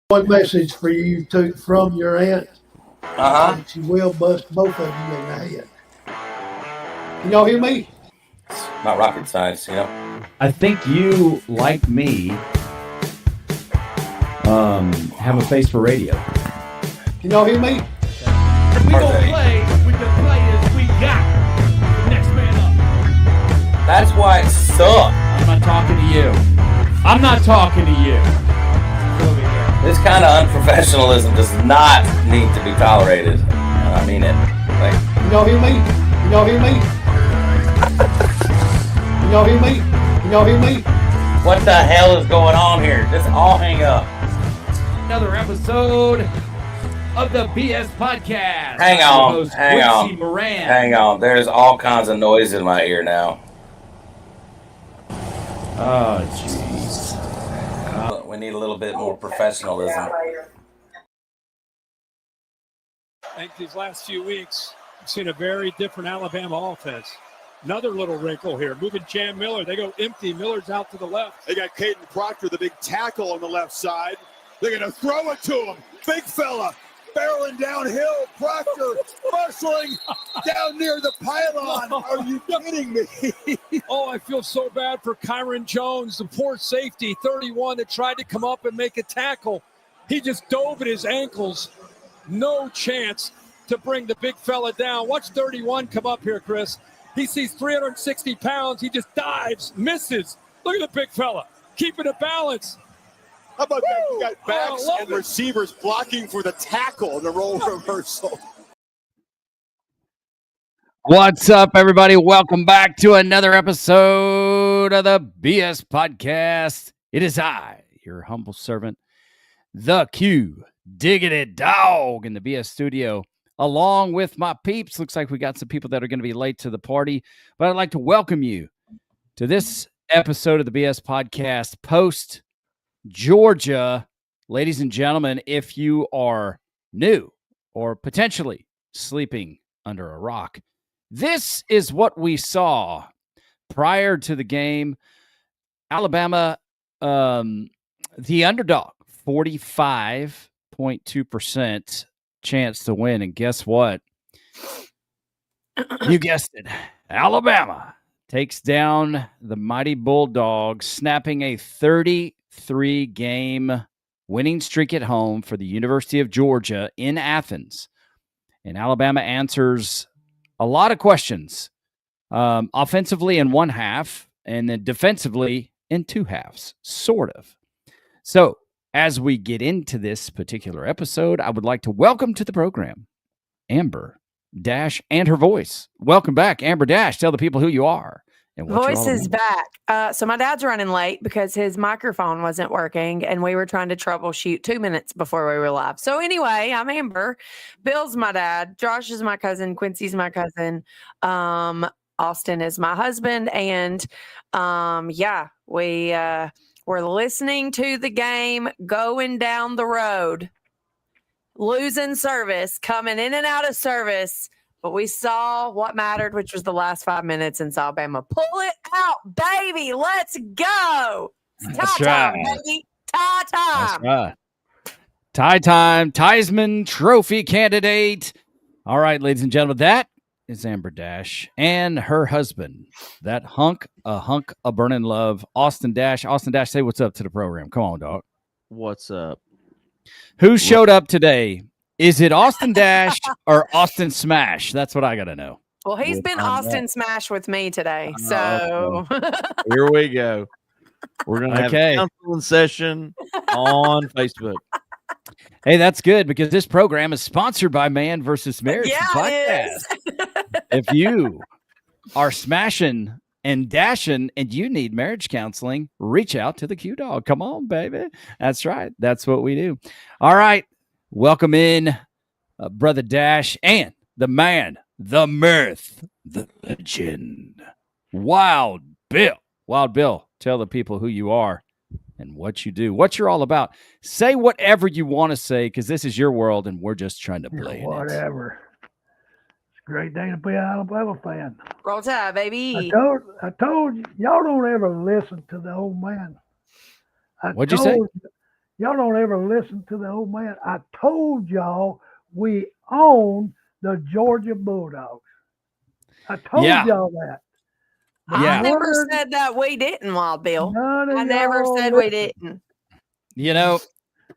One message for you from your aunt. She will bust both of you in the head. Can y'all hear me? Not rocket science, I think you, like me, have a face for radio. Can y'all hear me? We gonna play with the players we got. Next man up. That's why it sucks. I'm not talking to you. I'm not talking to you. This kind of unprofessionalism does not need to be tolerated. And I mean it. Can y'all hear me? Can y'all hear me? Can y'all hear me? Can y'all hear me? What the hell is going on here? Just all hang up. Another episode of the BS Podcast. Hang on. There's all kinds of noise in my ear now. Oh, jeez. We need a little bit more professionalism. I think these last few weeks, we've seen a very different Alabama offense. Another little wrinkle here. Moving Cam Miller. They go empty. Miller's out to the left. They got Caden Proctor, the big tackle on the left side. They're going to throw it to him. Big fella. Barreling downhill. Proctor bustling down near the pylon. Are you kidding me? Oh, I feel so bad for Kyron Jones, the poor safety, 31, that tried to come up and make a tackle. He just dove at his ankles. No chance to bring the big fella down. Watch 31 come up here, Chris. He sees 360 pounds. He just dives, misses. Look at the big fella, keeping a balance. How about that? You got backs and receivers blocking for the tackle in the role reversal. What's up, everybody? Welcome back to another episode of the BS Podcast. It is I, your humble servant, the Q Diggity Dog in the BS studio, along with my peeps. Looks like we got some people that are going to be late to the party, but I'd like to welcome you to this episode of the BS Podcast post Georgia. Ladies and gentlemen, if you are new or potentially sleeping under a rock, this is what we saw prior to the game. Alabama, the underdog, 45.2% chance to win. And guess what? You guessed it. Alabama takes down the mighty Bulldogs, snapping a 33-game winning streak at home for the University of Georgia in Athens. And Alabama answers a lot of questions, offensively in one half and then defensively in two halves, sort of. So as we get into this particular episode, I would like to welcome to the program Amber Dash and her voice. Welcome back, Amber Dash. Tell the people who you are. And what Voice is back. So my dad's running late because his microphone wasn't working, and we were trying to troubleshoot 2 minutes before we were live. So anyway, I'm Amber. Bill's my dad. Josh is my cousin. Quincy's my cousin. Austin is my husband. And we're listening to the game going down the road, losing service, coming in and out of service. But we saw what mattered, which was the last 5 minutes, and saw Bama pull it out, baby. Let's go. It's tie time, baby. Tie time. That's right. Tie time. Theismann Trophy candidate. All right, ladies and gentlemen, that is Amber Dash and her husband, that hunk of burning love, Austin Dash. Austin Dash, say what's up to the program. Come on, dog. What's up? Who showed up today? Is it Austin Dash or Austin Smash? That's what I got to know. Well, he's been Austin Smash with me today. So here we go. We're going to have a counseling session on Facebook. Hey, that's good because this program is sponsored by Man vs. Marriage Podcast. If you are smashing and dashing and you need marriage counseling, reach out to the Q Dog. Come on, baby. That's right. That's what we do. All right. Welcome in Brother Dash and the man, the myth, the legend, Wild Bill. Wild Bill, tell the people who you are and what you do, what you're all about. Say whatever you want to say because this is your world and we're just trying to play it. Whatever. It's a great day to be an Alabama fan. Roll Tide, baby. I told you, y'all don't ever listen to the old man. What'd you say? Y'all don't ever listen to the old man. I told y'all we own the Georgia Bulldogs. I told y'all that. I never said that we didn't, Wild Bill. I never said we didn't. You know,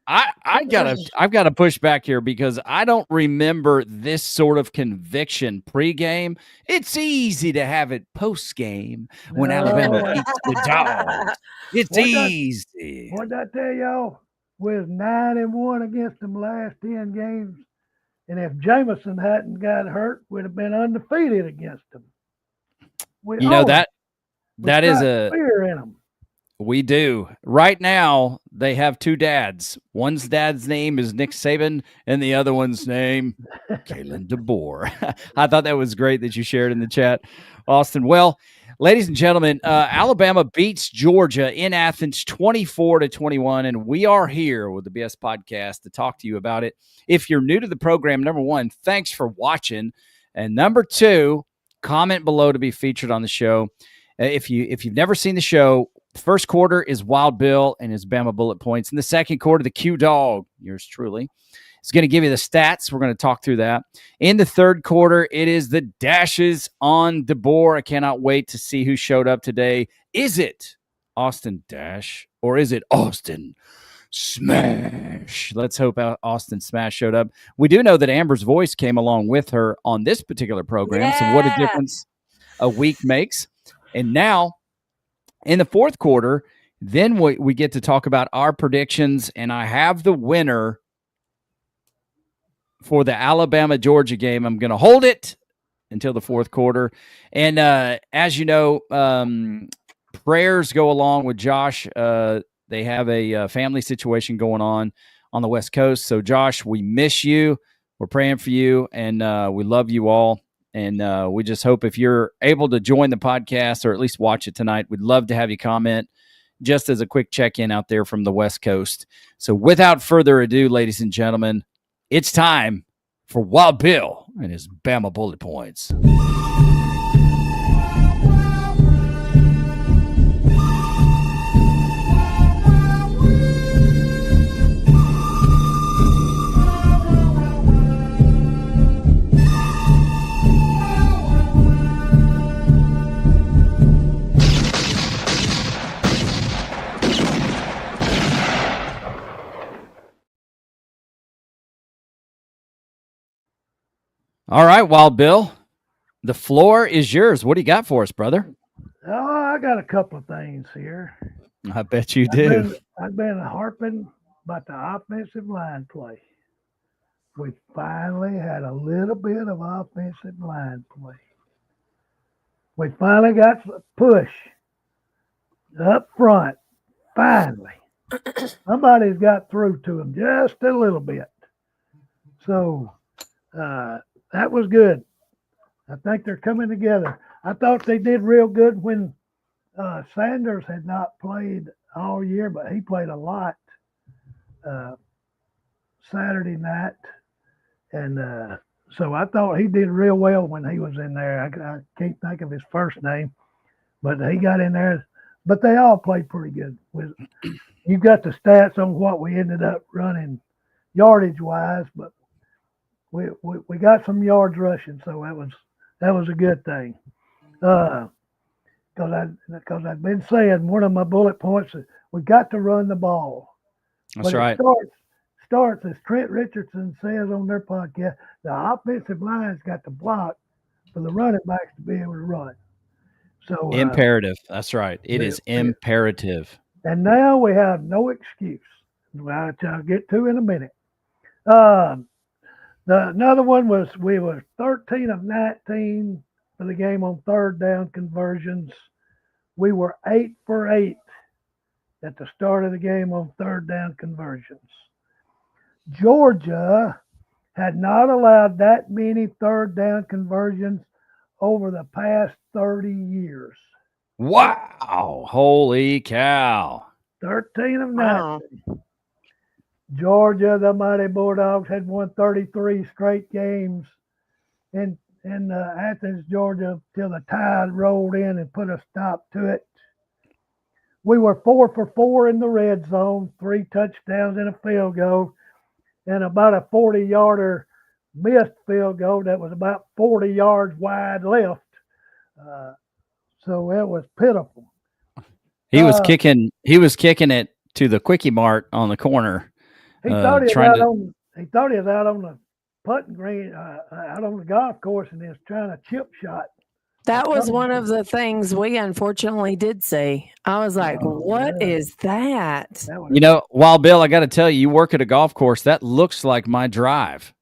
I've got to push back here because I don't remember this sort of conviction pregame. It's easy to have it postgame when Alabama beats the Dogs. It's easy. What did I tell y'all? We're 9-1 against them last 10 games, and if Jameson hadn't got hurt, we'd have been undefeated against them. That is a fear in them. We do. Right now, they have two dads. One's dad's name is Nick Saban, and the other one's name, Kalen DeBoer. I thought that was great that you shared in the chat, Austin. Well, ladies and gentlemen, Alabama beats Georgia in Athens 24-21, and we are here with the BS Podcast to talk to you about it. If you're new to the program, number one, thanks for watching. And number two, comment below to be featured on the show. If you've never seen the show, the first quarter is Wild Bill and his Bama bullet points. In the second quarter, the Q Dog, yours truly, is going to give you the stats. We're going to talk through that. In the third quarter, it is the dashes on DeBoer. I cannot wait to see who showed up today. Is it Austin Dash or is it Austin Smash? Let's hope Austin Smash showed up. We do know that Amber's voice came along with her on this particular program. So what a difference a week makes. And now, in the fourth quarter, then we get to talk about our predictions, and I have the winner for the Alabama-Georgia game. I'm going to hold it until the fourth quarter. And as you know, prayers go along with Josh. They have a family situation going on the West Coast. So, Josh, we miss you. We're praying for you, and we love you all. And we just hope if you're able to join the podcast or at least watch it tonight, we'd love to have you comment just as a quick check-in out there from the West Coast. So without further ado, ladies and gentlemen, it's time for Wild Bill and his Bama bullet points. All right, Wild Bill, the floor is yours. What do you got for us, brother? Oh, I got a couple of things here. I bet you do. I've been harping about the offensive line play. We finally had a little bit of offensive line play. We finally got a push up front. Finally. Somebody's got through to them just a little bit. So, that was good. I think they're coming together. I thought they did real good when Sanders had not played all year, but he played a lot Saturday night. And so I thought he did real well when he was in there. I can't think of his first name, but he got in there. But they all played pretty good. You've got the stats on what we ended up running yardage-wise, but we got some yards rushing, so that was a good thing. Because I've been saying one of my bullet points is we got to run the ball. That's right. It starts as Trent Richardson says on their podcast, the offensive line's got to block for the running backs to be able to run. So imperative. That's right. It is imperative. And now we have no excuse, which I'll get to in a minute. Another one was we were 13 of 19 for the game on third down conversions. We were 8 for 8 at the start of the game on third down conversions. Georgia had not allowed that many third down conversions over the past 30 years. Wow. Holy cow. 13 of 19. Wow. Georgia, the mighty Bulldogs, had won 33 straight games in Athens, Georgia, till the Tide rolled in and put a stop to it. we were 4 for 4 in the red zone, 3 touchdowns and a field goal, and about a 40-yarder missed field goal that was about 40 yards wide left. So it was pitiful. He was kicking it to the Quickie Mart on the corner. He thought he was out on the putting green, out on the golf course, and he was trying a chip shot. That was one of the things we unfortunately did see. I was like, "What is that?" Wild Bill, I got to tell you, you work at a golf course. That looks like my drive.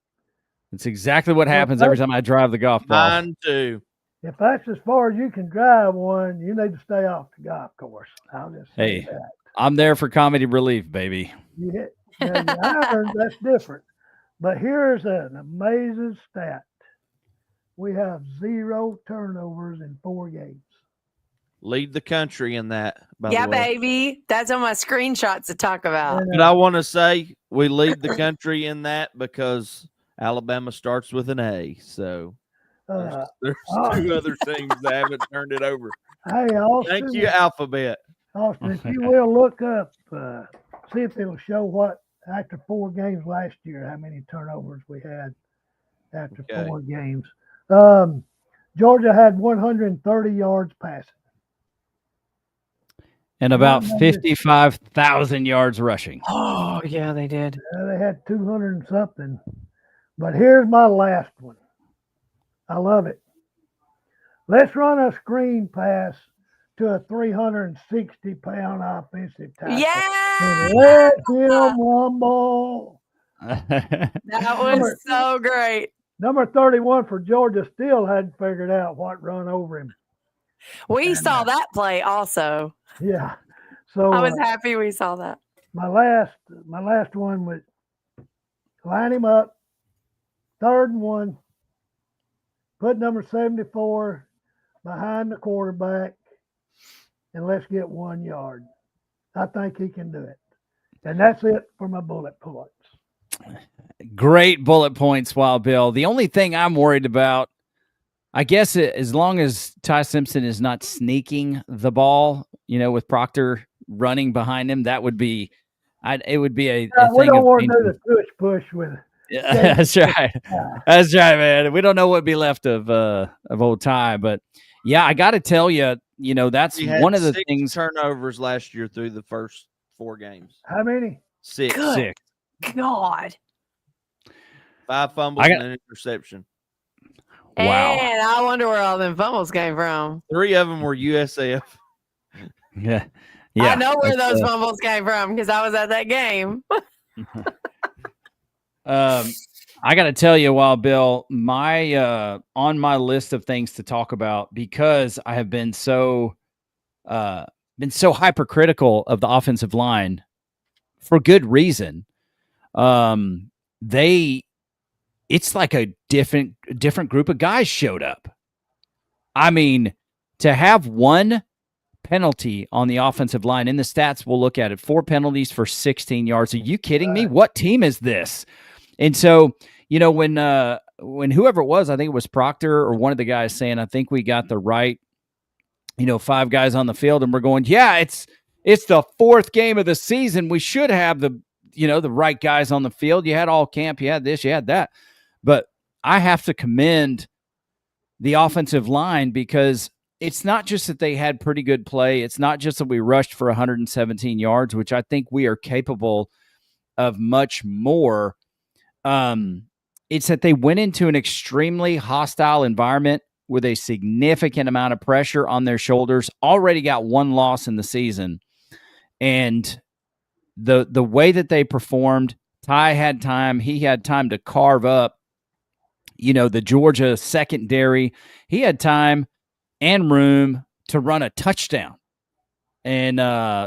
It's exactly what happens every time I drive the golf ball. Mine too. If that's as far as you can drive one, you need to stay off the golf course. I'll just say that. I'm there for comedy relief, baby. That's different. But here's an amazing stat. We have 0 turnovers in 4 games. Lead the country in that, by the way. Baby. That's on my screenshots to talk about. But I want to say we lead the country in that because Alabama starts with an A. So there's 2 other teams that haven't turned it over. Hey, Austin. Thank you, Alphabet. Austin, if you will look up, see if it'll show what, after 4 games last year, how many turnovers we had after 4 games. Georgia had 130 yards passing. And about 55,000 yards rushing. Oh, yeah, they did. They had 200 and something. But here's my last one. I love it. Let's run a screen pass to a 360-pound offensive tackle. Yeah! And let him rumble. That was so great. Number 31 for Georgia still hadn't figured out what run over him. We saw that play also. Yeah. So I was happy we saw that. My last one was line him up, 3rd and 1, put number 74 behind the quarterback, and let's get 1 yard. I think he can do it. And that's it for my bullet points. Great bullet points, Wild Bill. The only thing I'm worried about, I guess, as long as Ty Simpson is not sneaking the ball, with Proctor running behind him, that would be, it would be a we thing. Don't want to do the push with it. Yeah, that's right. That's right, man. We don't know what'd be left of old Ty, but yeah, I got to tell you, that's one of the 6 things. Turnovers last year through the first 4 games. How many? 6. Good 6. God. 5 fumbles and an interception. Wow. And I wonder where all them fumbles came from. 3 of them were USF. Yeah. I know where those fumbles came from because I was at that game. I got to tell you, Wild Bill, my on my list of things to talk about, because I have been so hypercritical of the offensive line for good reason. It's like a different group of guys showed up. I mean, to have 1 penalty on the offensive line in the stats, we'll look at it, 4 penalties for 16 yards. Are you kidding me? What team is this? And so, when whoever it was, I think it was Proctor or one of the guys saying, I think we got the right, 5 guys on the field, and we're going, yeah, it's the 4th game of the season. We should have the right guys on the field. You had all camp, you had this, you had that. But I have to commend the offensive line, because it's not just that they had pretty good play. It's not just that we rushed for 117 yards, which I think we are capable of much more. It's that they went into an extremely hostile environment with a significant amount of pressure on their shoulders, already got 1 loss in the season. And the way that they performed, Ty had time. He had time to carve up, the Georgia secondary. He had time and room to run a touchdown. And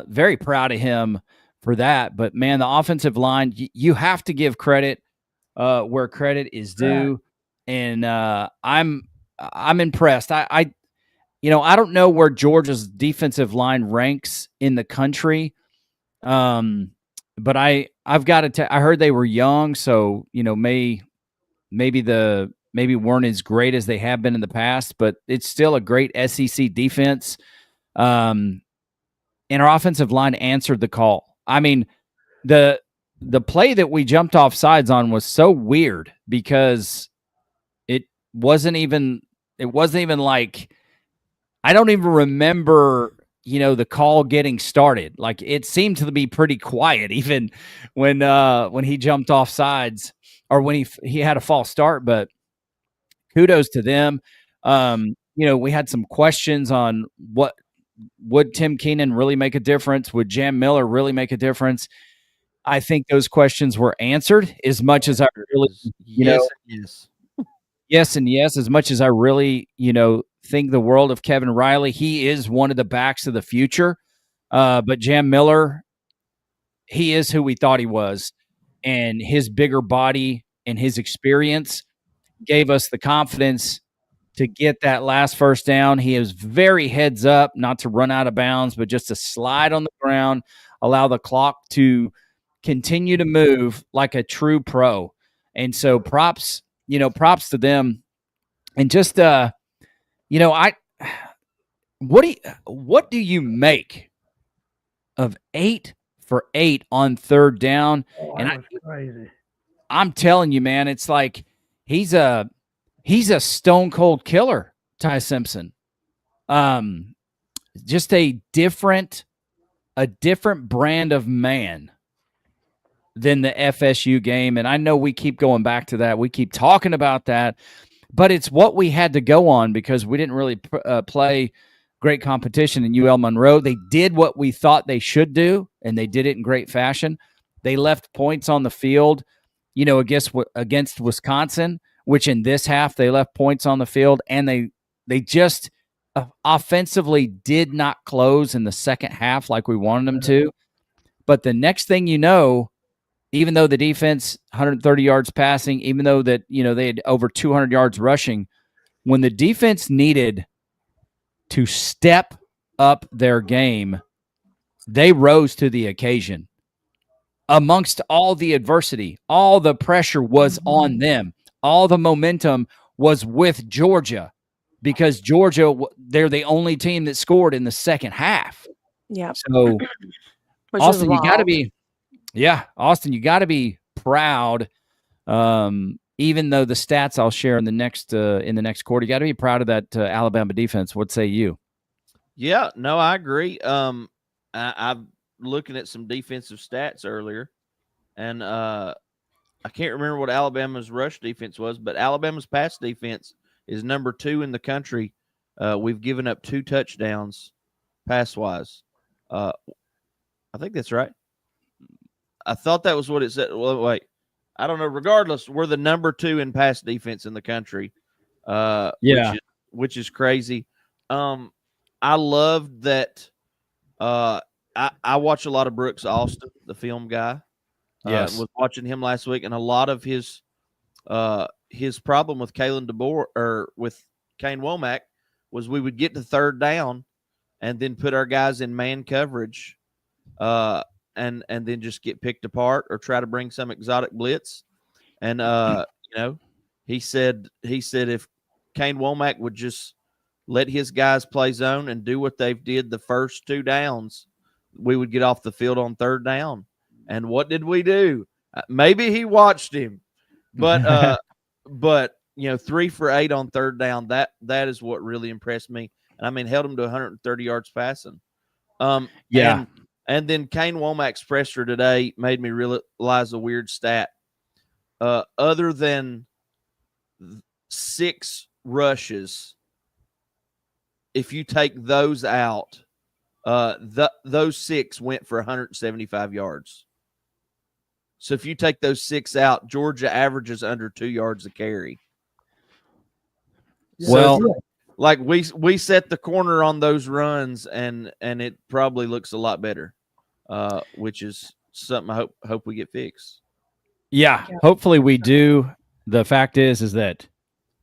very proud of him for that. But, man, the offensive line, you have to give credit where credit is due. And I'm impressed. I don't know where Georgia's defensive line ranks in the country. But I've got to I heard they were young, so maybe weren't as great as they have been in the past, but it's still a great SEC defense. and our offensive line answered the call. I mean, the play that we jumped off sides on was so weird because it wasn't even like, I don't even remember, the call getting started. Like, it seemed to be pretty quiet even when he jumped off sides, or when he had a false start. But kudos to them. We had some questions on would Tim Keenan really make a difference? Would Jam Miller really make a difference? I think those questions were answered as much as I really, yes. yes and yes, as much as I really, think the world of Kevin Riley. He is one of the backs of the future. But Jam Miller, he is who we thought he was. And his bigger body and his experience gave us the confidence to get that last first down. He is very heads up, not to run out of bounds, but just to slide on the ground, allow the clock to continue to move like a true pro. And so props to them. And just, what do you make of 8 for 8 on third down? Oh, And that was crazy. I'm telling you, man, it's like he's a stone cold killer, Ty Simpson. Just a different brand of man than the FSU game. And I know we keep going back to that. We keep talking about that, but it's what we had to go on because we didn't really play great competition in UL Monroe. They did what we thought they should do, and they did it in great fashion. They left points on the field, against Wisconsin, which in this half they left points on the field, and they just offensively did not close in the second half like we wanted them to. But the next thing you know, even though the defense 130 yards passing, even though that they had over 200 yards rushing, when the defense needed to step up their game, they rose to the occasion. Amongst all the adversity, all the pressure was on them. All the momentum was with Georgia because Georgia, they're the only team that scored in the second half. Yeah. So, Austin, you got to be, Austin, you got to be proud. Even though the stats I'll share in the next quarter, you got to be proud of that Alabama defense. What say you? Yeah, no, I agree. I'm looking at some defensive stats earlier, and I can't remember what Alabama's rush defense was, but Alabama's pass defense is number 2 in the country. We've given up 2 touchdowns pass-wise. I think that's right. I thought that was what it said. Well, wait, I don't know. Regardless, we're the number 2 in pass defense in the country, which is crazy. I love that. I watch a lot of Brooks Austin, the film guy. Yes, was watching him last week, and a lot of his problem with Kalen DeBoer or with Kane Womack was we would get to third down and then put our guys in man coverage, and then just get picked apart or try to bring some exotic blitz. And he said if Kane Womack would just let his guys play zone and do what they've did the first 2 downs, we would get off the field on third down. And what did we do? Maybe he watched him, but 3 for 8 on third down. That is what really impressed me. And I mean, held him to 130 yards passing. And then Kane Womack's pressure today made me realize a weird stat. Other than 6 rushes, if you take those out, those 6 went for 175 yards. So if you take those 6 out, Georgia averages under 2 yards a carry. Well, so, like we set the corner on those runs, and it probably looks a lot better, which is something I hope we get fixed. Yeah, hopefully we do. The fact is that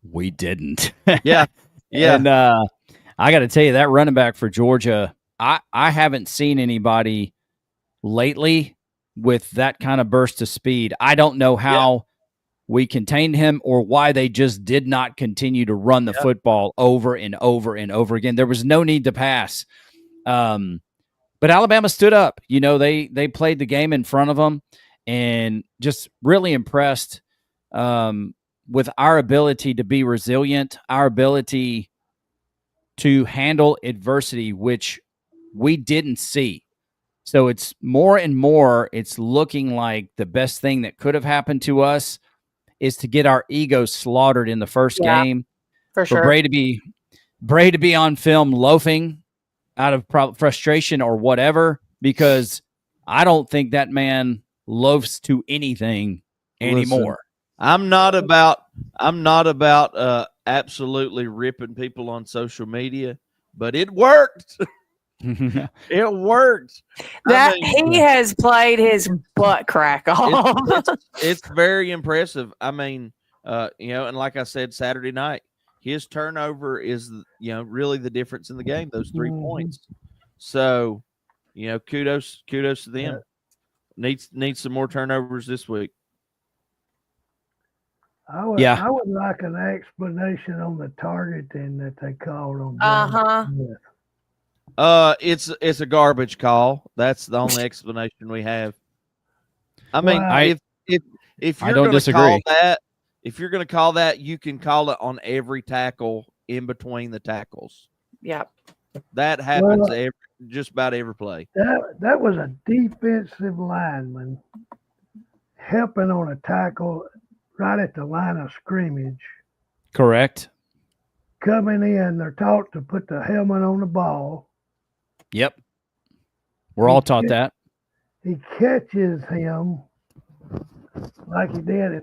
we didn't. Yeah. And I got to tell you, that running back for Georgia, I haven't seen anybody lately with that kind of burst of speed. I don't know how we contained him or why they just did not continue to run the football over and over and over again. There was no need to pass. But Alabama stood up. You know, they played the game in front of them, and just really impressed with our ability to be resilient, our ability to handle adversity, which we didn't see. So it's more and more, it's looking like the best thing that could have happened to us is to get our egos slaughtered in the first game. For For sure. Bray to be on film loafing out of frustration or whatever, because I don't think that man loafs to anything anymore. I'm not about absolutely ripping people on social media, but it worked. It worked. He has played his butt crack off. It's very impressive. I mean, and like I said Saturday night, his turnover is, really the difference in the game, those 3 points. So, kudos to them. Needs some more turnovers this week. I would like an explanation on the targeting that they called on. It's a garbage call. That's the only explanation we have. I mean, if you're going to call that, you can call it on every tackle in between the tackles. Yep. That happens just about every play. That was a defensive lineman helping on a tackle right at the line of scrimmage. Correct. Coming in, they're taught to put the helmet on the ball. Yep. We're all taught that. He catches him like he did,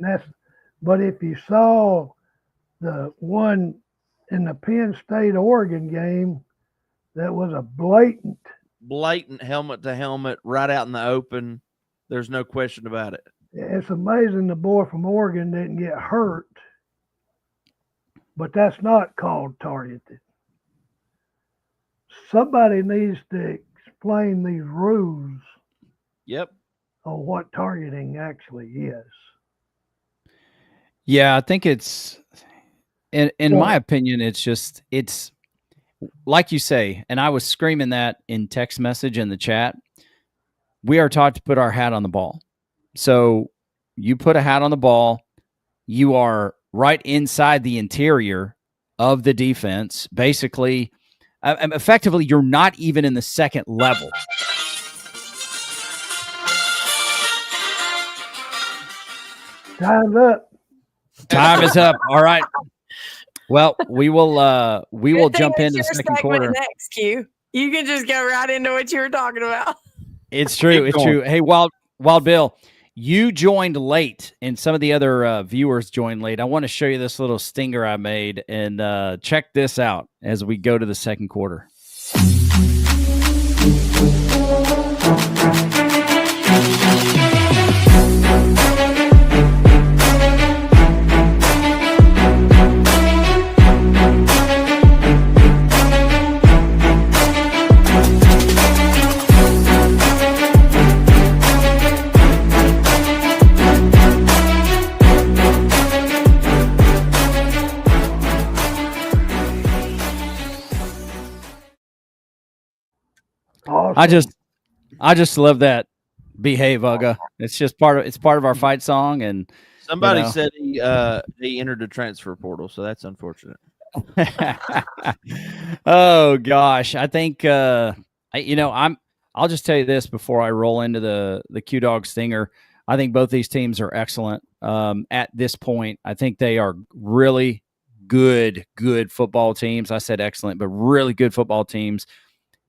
but if you saw the one in the Penn State Oregon game, that was a blatant helmet to helmet right out in the open. There's no question about it. It's amazing the boy from Oregon didn't get hurt, but that's not called targeted. Somebody needs to explain these rules. Yep. On what targeting actually is. Yeah, I think it's, in my opinion, it's like you say, and I was screaming that in text message in the chat. We are taught to put our hat on the ball. So you put a hat on the ball, you are right inside the interior of the defense. Basically, effectively, you're not even in the second level. Time's up. Time is up. All right. Well, we will jump into the second quarter. Next, Q. You can just go right into what you were talking about. It's true. It's true. Hey, Wild Bill, you joined late, and some of the other viewers joined late. I want to show you this little stinger I made, and check this out as we go to the second quarter. Awesome. I just love that. Behave, Ugga. It's just part of our fight song. And somebody said he entered the transfer portal, so that's unfortunate. Oh gosh, I think I'll just tell you this before I roll into the Q Dog stinger. I think both these teams are excellent at this point. I think they are really good football teams. I said excellent, but really good football teams.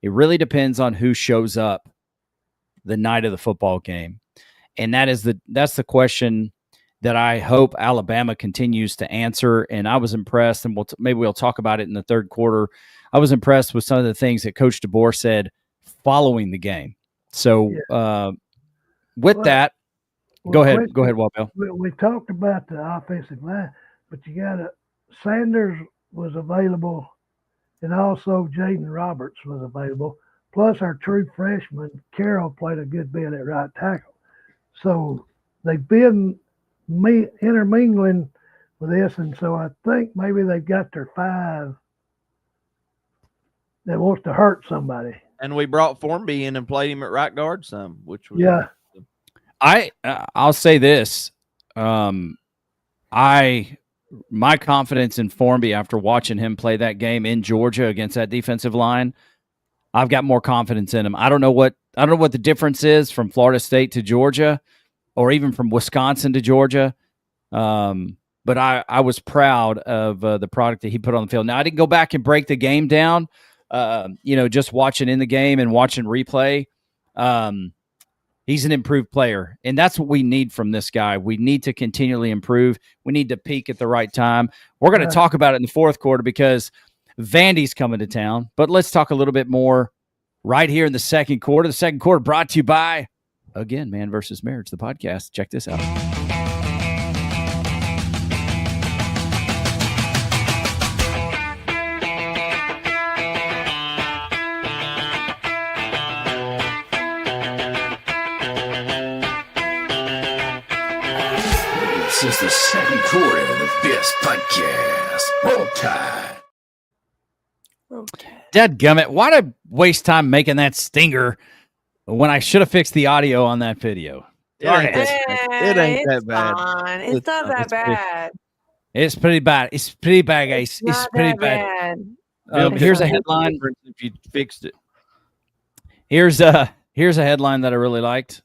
It really depends on who shows up the night of the football game. And that's the question that I hope Alabama continues to answer. And I was impressed, and maybe we'll talk about it in the third quarter. I was impressed with some of the things that Coach DeBoer said following the game. So with that, go ahead, Walt. We talked about the offensive line, but Sanders was available, and also Jaden Roberts was available. Plus, our true freshman, Carroll, played a good bit at right tackle. So they've been intermingling with this, and so I think maybe they've got their five that wants to hurt somebody. And we brought Formby in and played him at right guard some, which was Yeah. I'll say this. My confidence in Formby after watching him play that game in Georgia against that defensive line, I've got more confidence in him. I don't know what the difference is from Florida State to Georgia, or even from Wisconsin to Georgia. But I was proud of the product that he put on the field. Now, I didn't go back and break the game down. Just watching in the game and watching replay. He's an improved player, and that's what we need from this guy. We need to continually improve. We need to peak at the right time. We're going to talk about it in the fourth quarter because Vandy's coming to town, but let's talk a little bit more right here in the second quarter. The second quarter brought to you by, again, Man versus Marriage, the podcast. Check this out. This is the second quarter of the best podcast. Roll Tide. Dadgummit, why did I waste time making that stinger when I should have fixed the audio on that video? It ain't that bad. Fine. It's not that bad. It's pretty bad. It's pretty bad, guys. It's pretty bad. Here's a headline. If you fixed it. Here's a headline that I really liked.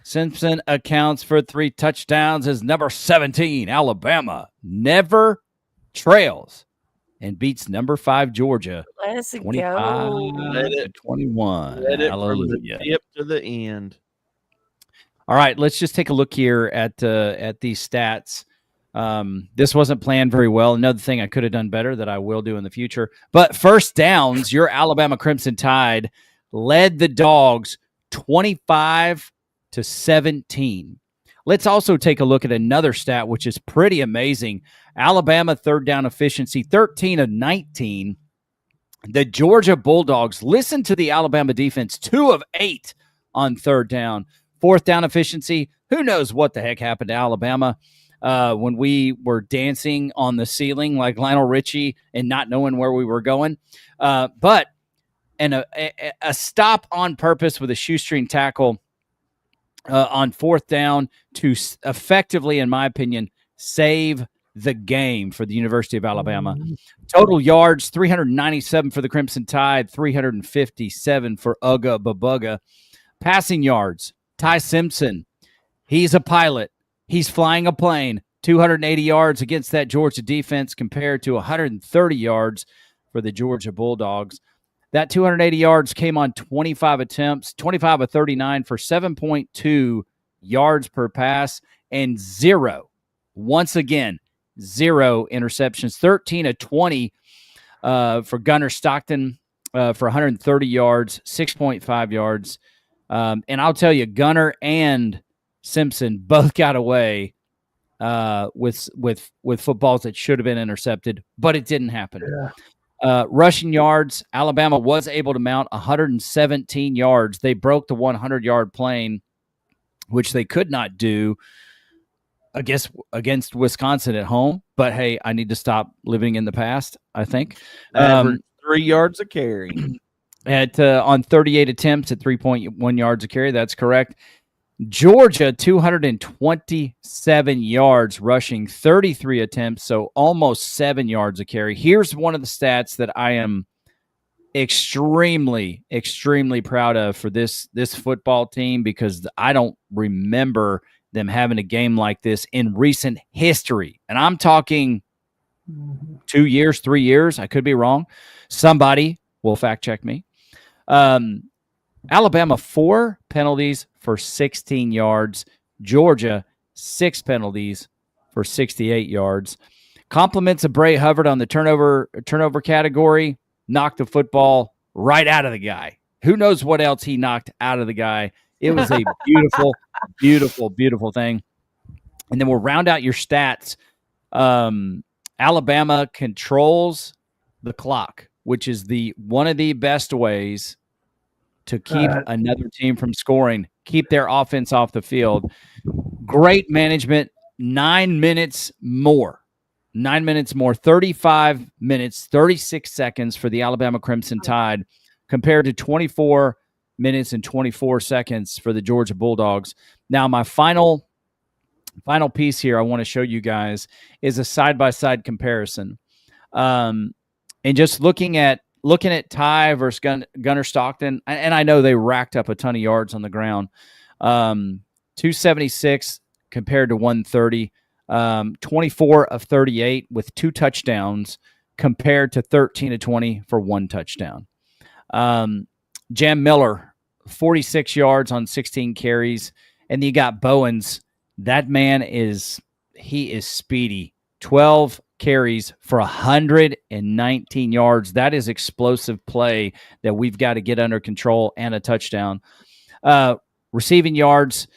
Simpson accounts for 3 touchdowns as number 17. Alabama never trails and beats number 5 Georgia. Let's 25 go. to 21. Let it from Hallelujah. the tip to the end. All right, let's just take a look here at these stats. This wasn't planned very well. Another thing I could have done better that I will do in the future. But first downs, your Alabama Crimson Tide led the Dogs 25 to 17. Let's also take a look at another stat, which is pretty amazing. Alabama third down efficiency, 13 of 19. The Georgia Bulldogs, listen to the Alabama defense, 2 of 8 on third down. Fourth down efficiency, who knows what the heck happened to Alabama when we were dancing on the ceiling like Lionel Richie and not knowing where we were going. But a stop on purpose with a shoestring tackle on fourth down to effectively, in my opinion, save the game for the University of Alabama. Total yards, 397 for the Crimson Tide, 357 for Uga Babuga. Passing yards, Ty Simpson, he's a pilot. He's flying a plane, 280 yards against that Georgia defense compared to 130 yards for the Georgia Bulldogs. That 280 yards came on 25 attempts, 25 of 39 for 7.2 yards per pass and 0, once again, 0 interceptions. 13 of 20 for Gunnar Stockton for 130 yards, 6.5 yards. And I'll tell you, Gunnar and Simpson both got away with footballs that should have been intercepted, but it didn't happen. Yeah. Rushing yards, Alabama was able to mount 117 yards. They broke the 100-yard plane, which they could not do against Wisconsin at home. But, hey, I need to stop living in the past, I think. 3 yards a carry. On 38 attempts at 3.1 yards a carry. That's correct. Georgia, 227 yards rushing, 33 attempts, so almost 7 yards a carry. Here's one of the stats that I am extremely, extremely proud of for this football team because I don't remember them having a game like this in recent history. And I'm talking 2 years, 3 years. I could be wrong. Somebody will fact check me. Alabama, 4 penalties for 16 yards. Georgia, 6 penalties for 68 yards. Compliments of Bray Hubbard on the turnover category. Knocked the football right out of the guy. Who knows what else he knocked out of the guy. It was a beautiful, beautiful, beautiful thing. And then we'll round out your stats. Alabama controls the clock, which is one of the best ways to keep another team from scoring, keep their offense off the field. Great management, 9 minutes more. 9 minutes more, 35 minutes, 36 seconds for the Alabama Crimson Tide compared to 24 minutes and 24 seconds for the Georgia Bulldogs. Now, my final piece here I want to show you guys is a side-by-side comparison. And just looking at Ty versus Gunnar Stockton, and I know they racked up a ton of yards on the ground. 276 compared to 130. 24 of 38 with 2 touchdowns compared to 13 of 20 for 1 touchdown. Jam Miller, 46 yards on 16 carries. And you got Bowens. That man is speedy. 12 carries for 119 yards. That is explosive play that we've got to get under control, and a touchdown. Receiving yards,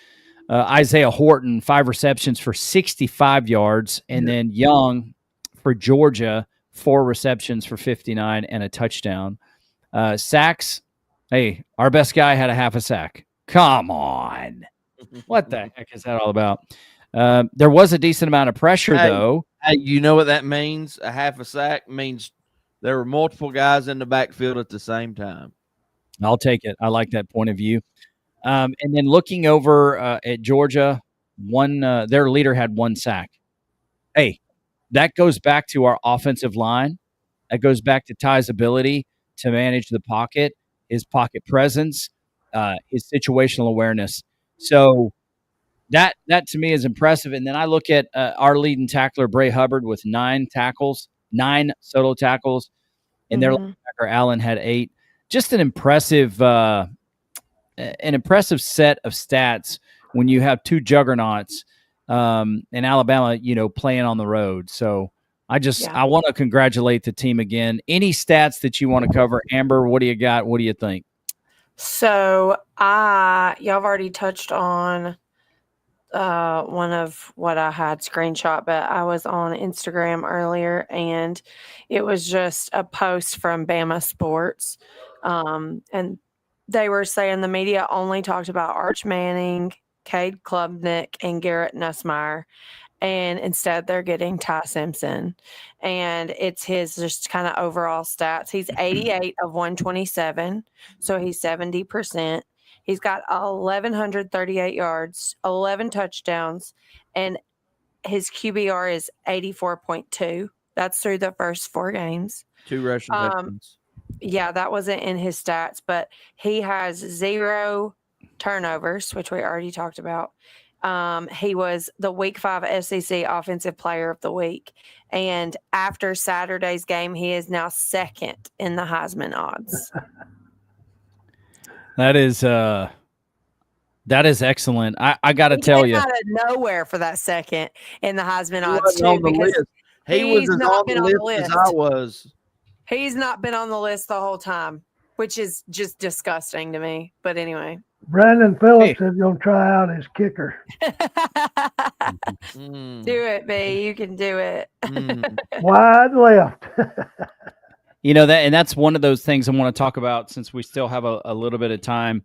Isaiah Horton, 5 receptions for 65 yards. And then Young for Georgia, 4 receptions for 59 and a touchdown. Sacks, hey, our best guy had a half a sack. Come on. What the heck is that all about? There was a decent amount of pressure, though. Hey, you know what that means? A half a sack means there were multiple guys in the backfield at the same time. I'll take it. I like that point of view. And then looking over at Georgia, their leader had 1 sack. Hey, that goes back to our offensive line. That goes back to Ty's ability to manage the pocket, his pocket presence, his situational awareness. So that to me is impressive. And then I look at our leading tackler, Bray Hubbard, with 9 solo tackles, and their linebacker Allen had 8. Just an impressive set of stats when you have 2 juggernauts in Alabama, playing on the road. So I want to congratulate the team again. Any stats that you want to cover, Amber? What do you got? What do you think? So y'all have already touched on one of what I had screenshot, but I was on Instagram earlier, and it was just a post from Bama Sports, and they were saying the media only talked about Arch Manning, Cade Klubnik, and Garrett Nussmeier, and instead they're getting Ty Simpson, and it's his just kind of overall stats. He's 88 of 127, so he's 70%. He's got 1,138 yards, 11 touchdowns, and his QBR is 84.2. That's through the first 4 games. 2 rushing touchdowns. Yeah, that wasn't in his stats, but he has 0 turnovers, which we already talked about. He was the Week 5 SEC Offensive Player of the Week. And after Saturday's game, he is now 2nd in the Heisman odds. That is excellent. I got to tell you, out of nowhere for that 2nd in the Heisman odds too, on the because list. He was as on the list as I was. He's not been on the list the whole time, which is just disgusting to me. But anyway, Brandon Phillips is going to try out as kicker. Do it, B. You can do it. Wide left. that's one of those things I want to talk about since we still have a little bit of time.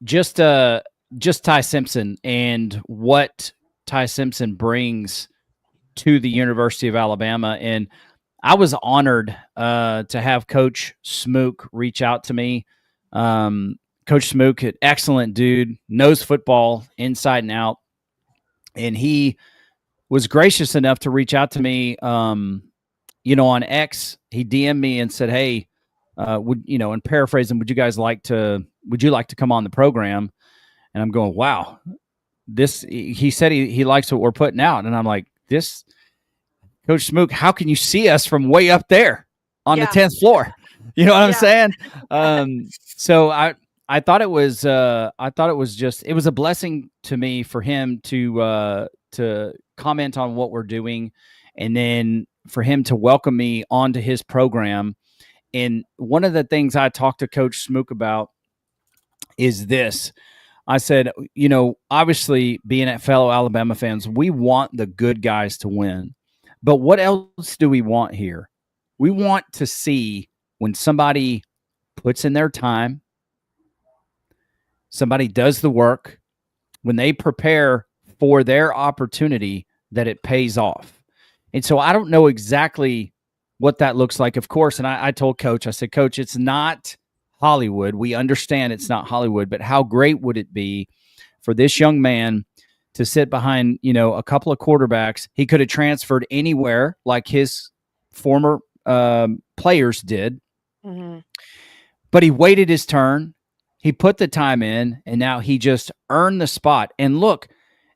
Just Ty Simpson and what Ty Simpson brings to the University of Alabama. And I was honored to have Coach Smook reach out to me. Coach Smook, an excellent dude, knows football inside and out. And he was gracious enough to reach out to me, on X. He DM'd me and said, hey, and paraphrasing, would you like to come on the program? And I'm going, wow, he said he likes what we're putting out. And I'm like, this Coach Smook, how can you see us from way up there on the 10th floor? You know what I'm saying? So I thought it was it was a blessing to me for him to comment on what we're doing, and then for him to welcome me onto his program. And one of the things I talked to Coach Smook about is this. I said, obviously being at fellow Alabama fans, we want the good guys to win. But what else do we want here? We want to see when somebody puts in their time, somebody does the work, when they prepare for their opportunity, that it pays off. And so I don't know exactly what that looks like, of course. And I told Coach, I said, Coach, it's not Hollywood. We understand it's not Hollywood, but how great would it be for this young man to sit behind, a couple of quarterbacks? He could have transferred anywhere like his former players did, but he waited his turn. He put the time in, and now he just earned the spot. And look,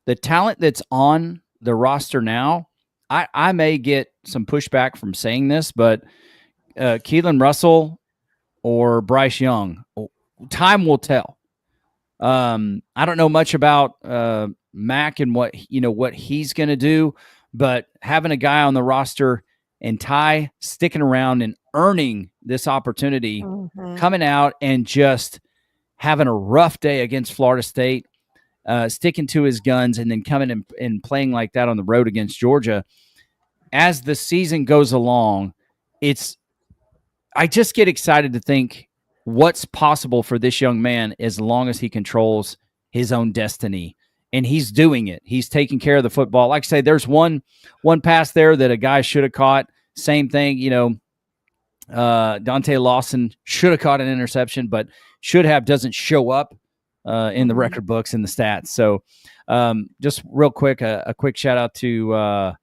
the talent that's on the roster now, I may get some pushback from saying this, but Keelan Russell or Bryce Young, time will tell. I don't know much about Mac and what he's going to do, but having a guy on the roster and Ty sticking around and earning this opportunity, coming out and just having a rough day against Florida State, sticking to his guns, and then coming and playing like that on the road against Georgia. As the season goes along, I just get excited to think what's possible for this young man as long as he controls his own destiny. And he's doing it. He's taking care of the football. Like I say, there's one pass there that a guy should have caught. Same thing, Dante Lawson should have caught an interception, but should have doesn't show up in the record books and the stats. So just real quick, a quick shout out to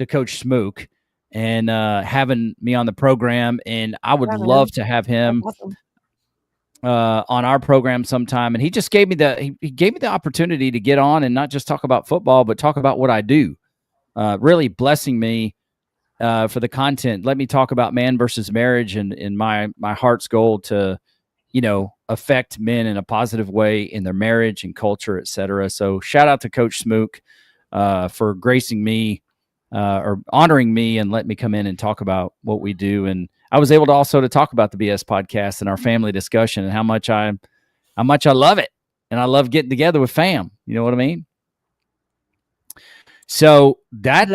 Coach Smook and having me on the program. And I would love to have him on our program sometime. And he just gave me the opportunity to get on and not just talk about football, but talk about what I do. Really blessing me for the content. Let me talk about man versus marriage and my heart's goal to, affect men in a positive way in their marriage and culture, et cetera. So shout out to Coach Smook for gracing me or honoring me and letting me come in and talk about what we do. And I was able to also talk about the BS podcast and our family discussion and how much I love it. And I love getting together with fam. You know what I mean? So that,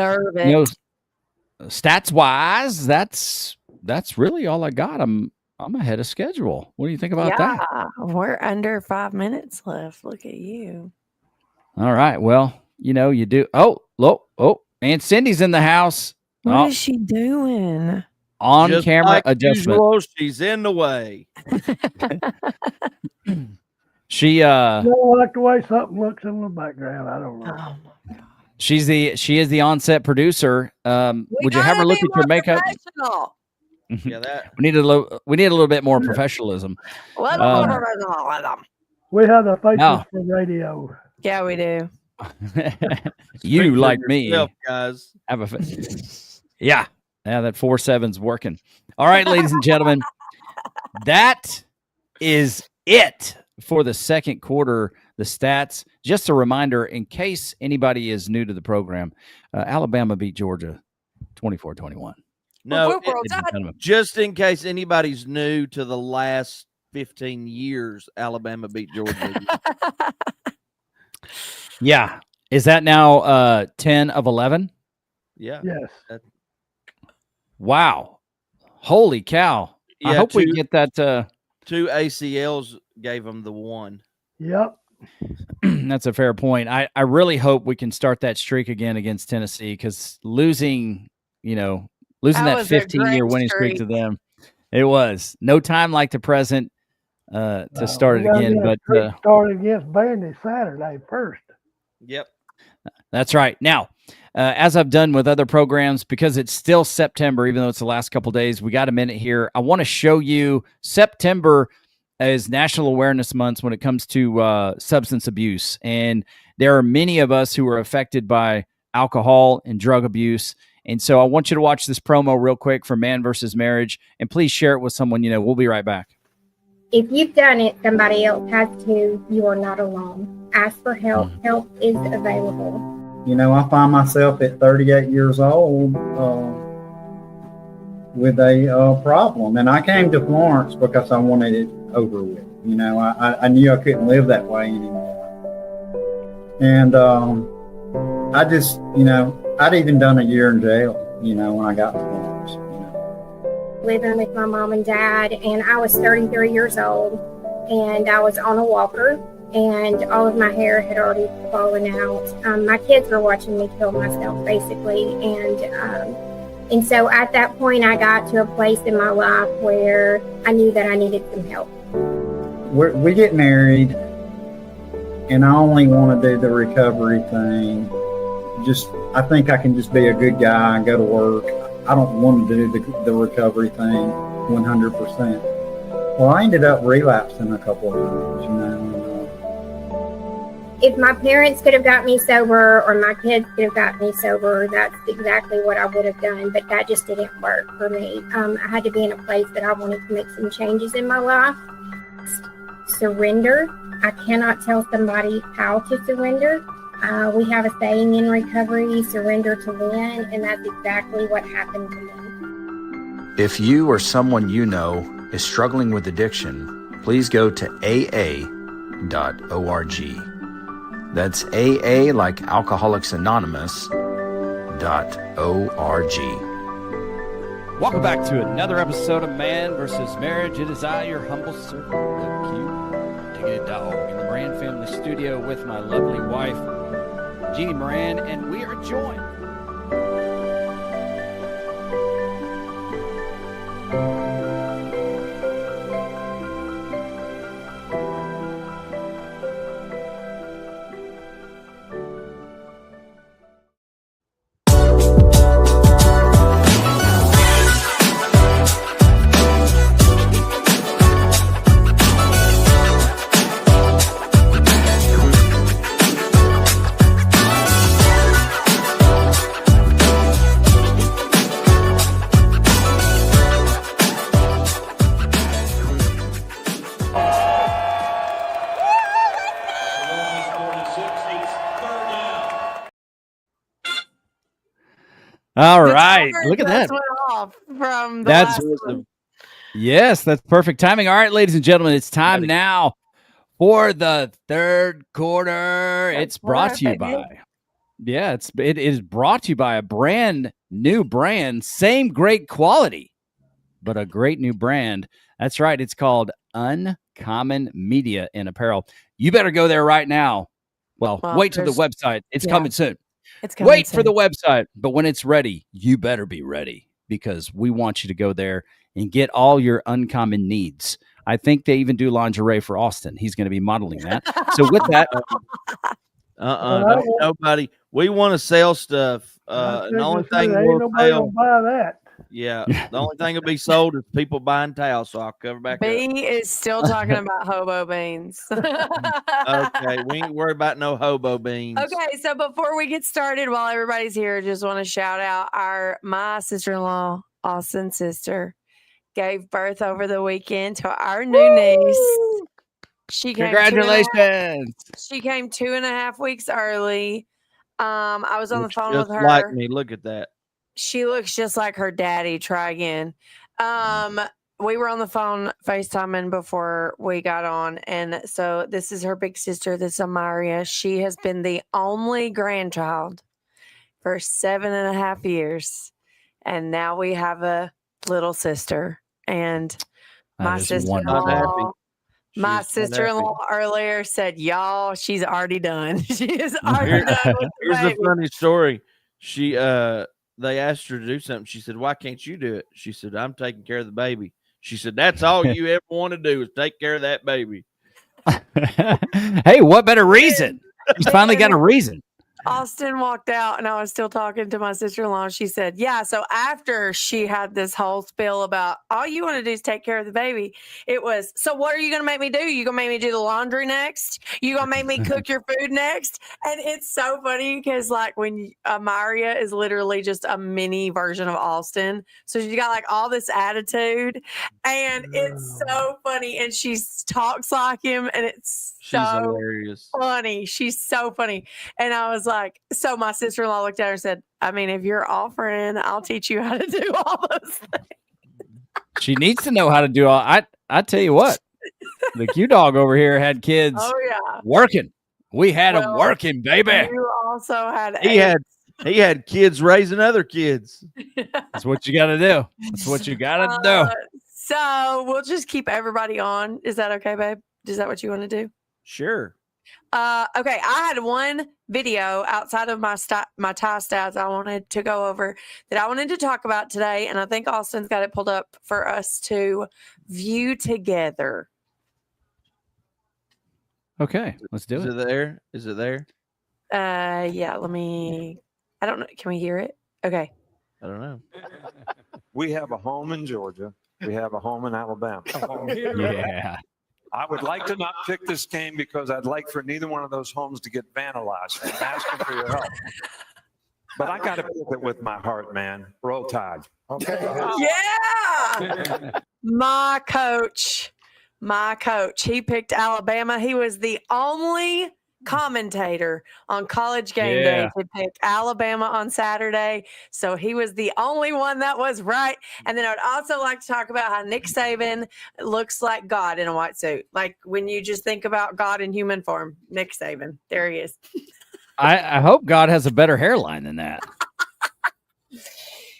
stats wise, that's really all I got. I'm ahead of schedule. What do you think about that? We're under 5 minutes left. Look at you. All right. Well, you do. Oh, and Cindy's in the house. What is she doing? On Just camera like adjustment. Usual, she's in the way. She I don't like the way something looks in the background. I don't know. Oh my God. she is the on-set producer. Would you have her look at your makeup? Yeah, that We need a little bit more professionalism. We have the faces for radio. Yeah, we do. You Speak for like me, yourself, guys. have a yeah. That 4.7's working. All right, ladies and gentlemen, that is it for the second quarter. The stats. Just a reminder, in case anybody is new to the program, Alabama beat Georgia 24-21. No, just in case anybody's new to the last 15 years, Alabama beat Georgia. Yeah. Is that now 10 of 11? Yeah. Yes. Wow. Holy cow. I hope we get that. 2 ACLs gave them the one. Yep. That's a fair point. I really hope we can start that streak again against Tennessee, because losing that 15-year winning streak to them, it was no time like the present to start it again. But start against VANDY Saturday first. Yep. That's right. Now, as I've done with other programs, because it's still September, even though it's the last couple of days, we got a minute here. I want to show you September is National Awareness Month when it comes to substance abuse. And there are many of us who are affected by alcohol and drug abuse. And so I want you to watch this promo real quick for Man versus Marriage, and please share it with someone you know. We'll be right back. If you've done it, somebody else has too. You are not alone. Ask for help. Help is available. I find myself at 38 years old with a problem. And I came to Florence because I wanted it over with. I knew I couldn't live that way anymore. And I just, I'd even done a year in jail, when I got to Florence. Living with my mom and dad, and I was 33 years old, and I was on a walker, and all of my hair had already fallen out. My kids were watching me kill myself, basically, and And so at that point, I got to a place in my life where I knew that I needed some help. We get married, and I only want to do the recovery thing. I think I can just be a good guy and go to work. I don't want to do the recovery thing 100%. Well, I ended up relapsing a couple of times, you know. If my parents could have got me sober or my kids could have got me sober, that's exactly what I would have done. But that just didn't work for me. I had to be in a place that I wanted to make some changes in my life. Surrender. I cannot tell somebody how to surrender. We have a saying in recovery, surrender to win, and that's exactly what happened to me. If you or someone you know is struggling with addiction, please go to aa.org. That's AA like Alcoholics Anonymous.org. Welcome back to another episode of Man vs. Marriage. It is I, your humble servant, the cute diggity dog, in the Moran family studio with my lovely wife, Jeannie Moran, and we are joined. All right, look at that. Went off from the That's last one. Yes, that's perfect timing. All right, ladies and gentlemen, it's time now for the third quarter. It's brought to you by, it is brought to you by a brand new brand, same great quality, but a great new brand. That's right. It's called Uncommon Media and Apparel. You better go there right now. Well, wait till the website. It's coming soon. It's coming Wait soon. for the website, but when it's ready, you better be ready because we want you to go there and get all your uncommon needs. I think they even do lingerie for Austin. He's going to be modeling that. So with that, nobody. We want to sell stuff. And the only thing we'll nobody sell, gonna buy that. yeah, the only thing will be sold is people buying towels. So I'll cover back up. B is still talking about hobo beans. Okay, we ain't worried about no hobo beans. Okay, so before we get started, while everybody's here, just want to shout out my sister-in-law, Austin's sister, gave birth over the weekend to our new niece. She came congratulations. She came 2.5 weeks early. I was on the phone Just with her. like me. Look at that. She looks just like her daddy. Try again. We were on the phone FaceTiming before we got on. And so this is her big sister. This is Amaria. She has been the only grandchild for 7.5 years. And now we have a little sister. And my sister-in-law, earlier said, y'all, she's already done. She is already done with the Here's baby. a funny story. She they asked her to do something. She said, why can't you do it? She said, I'm taking care of the baby. She said, that's all you ever want to do is take care of that baby. Hey, what better reason? She's finally got a reason. Austin walked out and I was still talking to my sister-in-law. She said, yeah, so after she had this whole spiel about all you want to do is take care of the baby, it was, so what are you going to make me do? You going to make me do the laundry next? You going to make me cook your food next? And it's so funny because like when Maria is literally just a mini version of Austin. So she got like all this attitude and it's so funny. And she talks like him and it's She's so hilarious. funny. She's so funny. And I was like, so my sister-in-law looked at her and said, I mean, if you're offering, I'll teach you how to do all those things. She needs to know how to do all. I tell you what, the Q dog over here had kids working. We had them working, baby. You also had He had kids raising other kids. That's what you got to do. That's what you got to do. So we'll just keep everybody on. Is that okay, babe? Is that what you want to do? Sure. Okay, I had one video outside of my tie stats I wanted to go over that I wanted to talk about today, and I think Austin's got it pulled up for us to view together. Okay, let's do it. Is it there? Is it there? Yeah, let me. I don't know. Can we hear it? Okay. I don't know. We have a home in Georgia. We have a home in Alabama. Yeah. I would like to not pick this game because I'd like for neither one of those homes to get vandalized. I'm asking for your help. But I got to pick it with my heart, man. Roll Tide. Okay. Yeah. My coach, he picked Alabama. He was the only commentator on College Game Day to pick Alabama on Saturday. So he was the only one that was right. And then I would also like to talk about how Nick Saban looks like God in a white suit. Like when you just think about God in human form, Nick Saban, there he is. I hope God has a better hairline than that.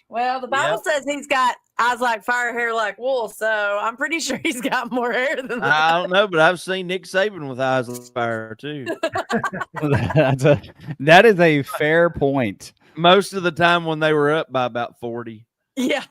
Well, the Bible says he's got eyes like fire, hair like wool, so I'm pretty sure he's got more hair than that. I don't know, but I've seen Nick Saban with eyes like fire too. That is a fair point. Most of the time when they were up by about 40. Yeah.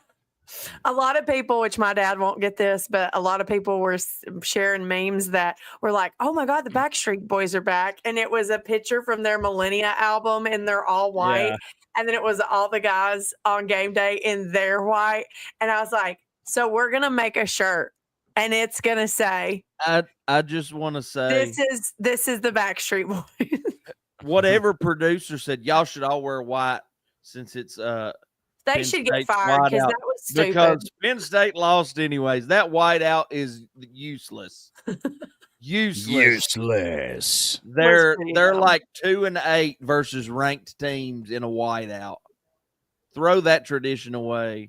A lot of people, which my dad won't get this, but a lot of people were sharing memes that were like, oh my God, the Backstreet Boys are back. And it was a picture from their Millennia album and they're all white. Yeah. And then it was all the guys on game day in their white. And I was like, so we're going to make a shirt and it's going to say, I just want to say, this is the Backstreet Boys. Whatever producer said, y'all should all wear white since it's, they Penn should get State's fired because that was stupid. Because Penn State lost anyways. That whiteout is useless. Useless. They're like 2-8 versus ranked teams in a whiteout. Throw that tradition away.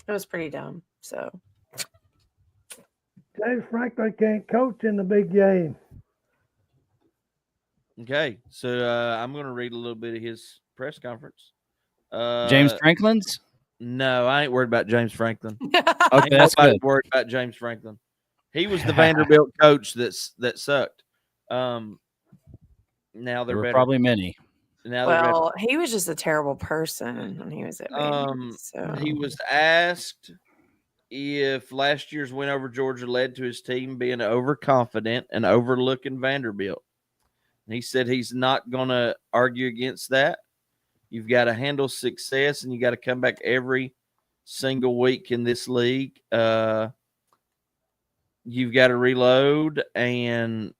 It was pretty dumb. So James Franklin can't coach in the big game. Okay, so I'm going to read a little bit of his press conference. James Franklin's? No, I ain't worried about James Franklin. Okay, that's good. Worried about James Franklin. He was the Vanderbilt coach that sucked. Now there were probably many. Now he was just a terrible person when he was at Vandy, so. He was asked if last year's win over Georgia led to his team being overconfident and overlooking Vanderbilt. And he said he's not going to argue against that. You've got to handle success, and you got to come back every single week in this league. You've got to reload, and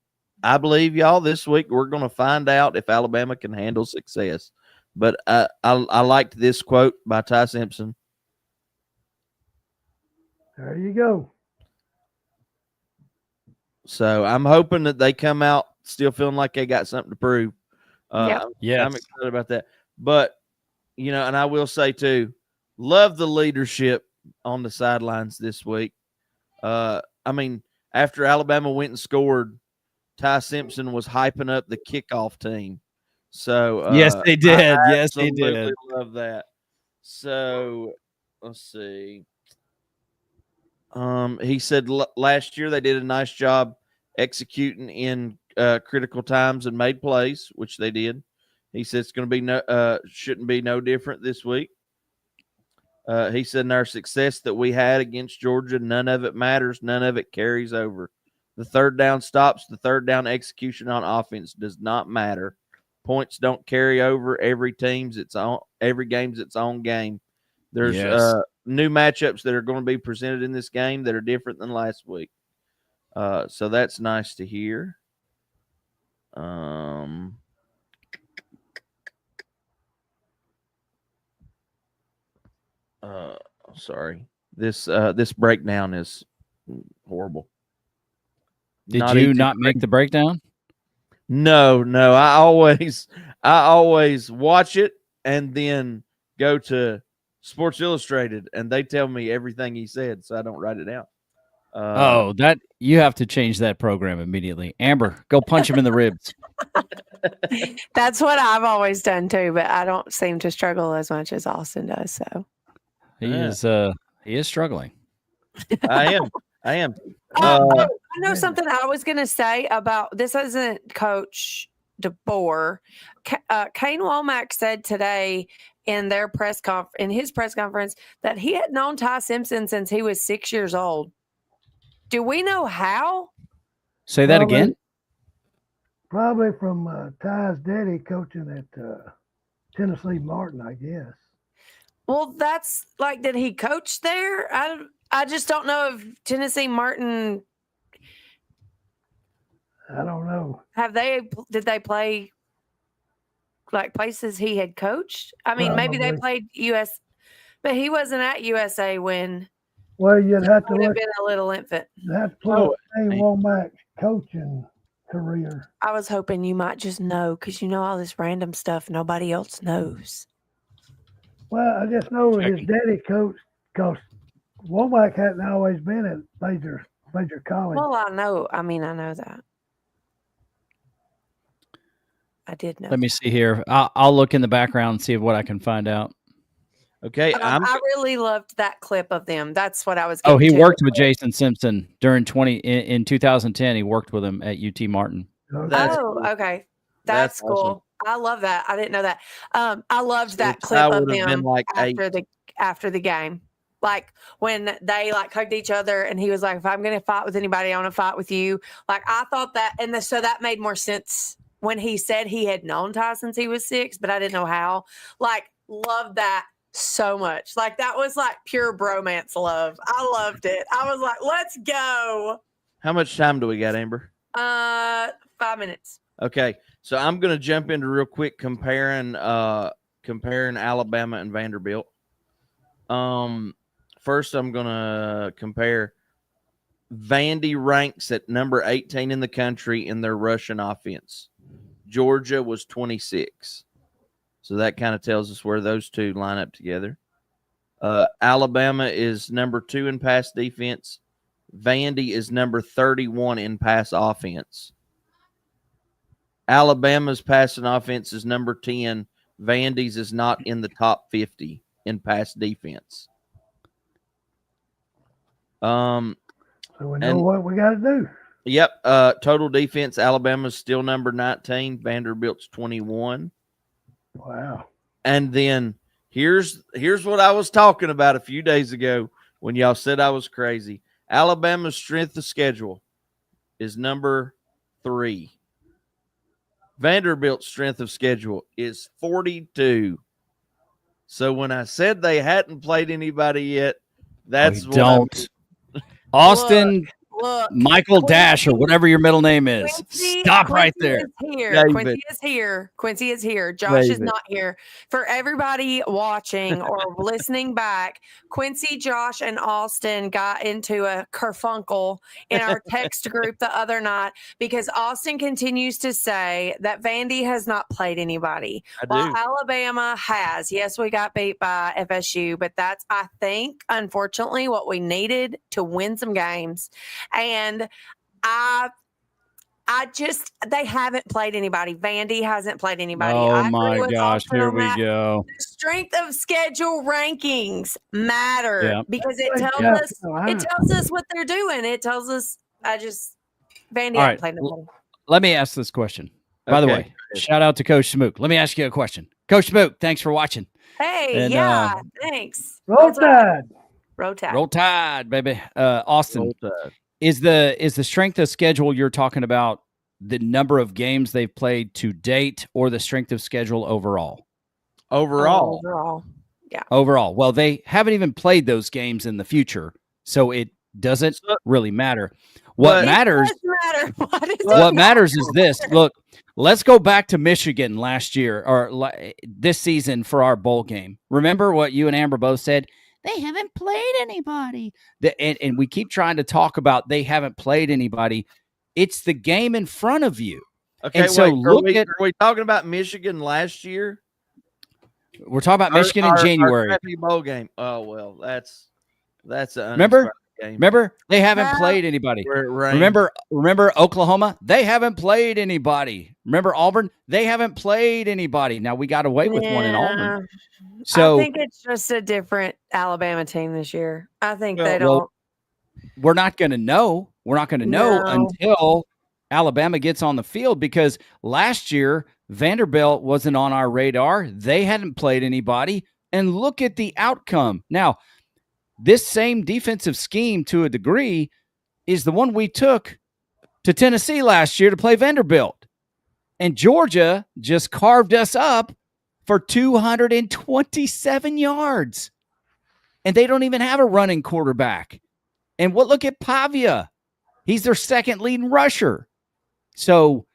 I believe y'all this week we're going to find out if Alabama can handle success. But I liked this quote by Ty Simpson. There you go. So I'm hoping that they come out still feeling like they got something to prove. Yes. I'm excited about that. But, you know, and I will say too, love the leadership on the sidelines this week. I mean, after Alabama went and scored, Ty Simpson was hyping up the kickoff team. So yes, they did. Yes, they did. Love that. So let's see. He said last year they did a nice job executing in critical times and made plays, which they did. He said it's going to be shouldn't be no different this week. He said in our success that we had against Georgia, none of it matters. None of it carries over. The third down stops. The third down execution on offense does not matter. Points don't carry over. Every game's its own game. There's new matchups that are going to be presented in this game that are different than last week. So that's nice to hear. Sorry. This breakdown is horrible. Did you not make the breakdown? No. I always watch it and then go to Sports Illustrated and they tell me everything he said, so I don't write it down. That you have to change that program immediately. Amber, go punch him in the ribs. That's what I've always done too, but I don't seem to struggle as much as Austin does. So he is struggling. I I am. I know something I was going to say about this. Isn't Coach DeBoer? Kane Womack said today in his press conference that he had known Ty Simpson since he was 6 years old. Do we know how? Say that again. Probably from Ty's daddy coaching at Tennessee Martin, I guess. Well, that's like, did he coach there? I just don't know if Tennessee Martin. I don't know. Did they play like places he had coached? I mean, maybe they played US, but he wasn't at USA when. Well, you'd have to have been a little infant. You'd have to put up Kane Womack's coaching career. I was hoping you might just know because you know all this random stuff nobody else knows. Well, I just know his daddy coached because Womack hadn't always been at major college. Well, I know that. I did know. Let me see here. I'll look in the background and see what I can find out. Okay. I really loved that clip of them. That's what I was. Oh, he worked with Jason Simpson during in 2010. He worked with him at UT Martin. Okay. That's cool. Awesome. I love that. I didn't know that. I loved that clip of them after the game. Like when they like hugged each other and he was like, if I'm going to fight with anybody, I want to fight with you. Like I thought that. And so that made more sense when he said he had known Ty since he was 6, but I didn't know how. Like, loved that so much. Like that was like pure bromance love. I loved it. I was like, let's go. How much time do we got, Amber? 5 minutes. Okay. So I'm going to jump into real quick comparing Alabama and Vanderbilt. First, I'm going to compare Vandy ranks at number 18 in the country in their rushing offense. Georgia was 26. So that kind of tells us where those two line up together. Alabama is number 2 in pass defense. Vandy is number 31 in pass offense. Alabama's passing offense is number 10. Vandy's is not in the top 50 in pass defense. So we know what we got to do. Yep. Total defense, Alabama's still number 19. Vanderbilt's 21. Wow. And then here's what I was talking about a few days ago when y'all said I was crazy. Alabama's strength of schedule is number 3. Vanderbilt's strength of schedule is 42. So when I said they hadn't played anybody yet, that's what don't. Austin, Michael Dash, or whatever your middle name is. Stop right there. Quincy is here. Josh is not here. For everybody watching or listening back, Quincy, Josh, and Austin got into a kerfunkel in our text group the other night because Austin continues to say that Vandy has not played anybody. While Alabama has. Yes, we got beat by FSU, but that's, I think, unfortunately, what we needed to win some games. And they haven't played anybody. Vandy hasn't played anybody. Oh my gosh, here we go. The strength of schedule rankings matter because it tells us what they're doing. It tells us Vandy hasn't played nobody. Let me ask this question. By the way, shout out to Coach Smook. Let me ask you a question. Coach Smook, thanks for watching. Hey, thanks. Roll Tide. Roll Tide, baby. Austin. Is the strength of schedule you're talking about the number of games they've played to date or the strength of schedule overall? Overall. Yeah. Overall. Well, they haven't even played those games in the future, so it doesn't really matter. What matters is this. Look, let's go back to Michigan last year or this season for our bowl game. Remember what you and Amber both said? They haven't played anybody. And we keep trying to talk about they haven't played anybody. It's the game in front of you. Okay, and so are we talking about Michigan last year? We're talking about Michigan in January. Our bowl game. Oh, well, that's an Remember? game. Remember? They haven't played anybody. Remember Oklahoma? They haven't played anybody. Remember Auburn? They haven't played anybody. Now we got away with one in Auburn. So I think it's just a different Alabama team this year. I think they don't. we're not going to know. We're not going to know No. until Alabama gets on the field, because last year Vanderbilt wasn't on our radar. They hadn't played anybody, and look at the outcome. Now, this same defensive scheme, to a degree, is the one we took to Tennessee last year to play Vanderbilt. And Georgia just carved us up for 227 yards. And they don't even have a running quarterback. And look at Pavia. He's their second leading rusher. So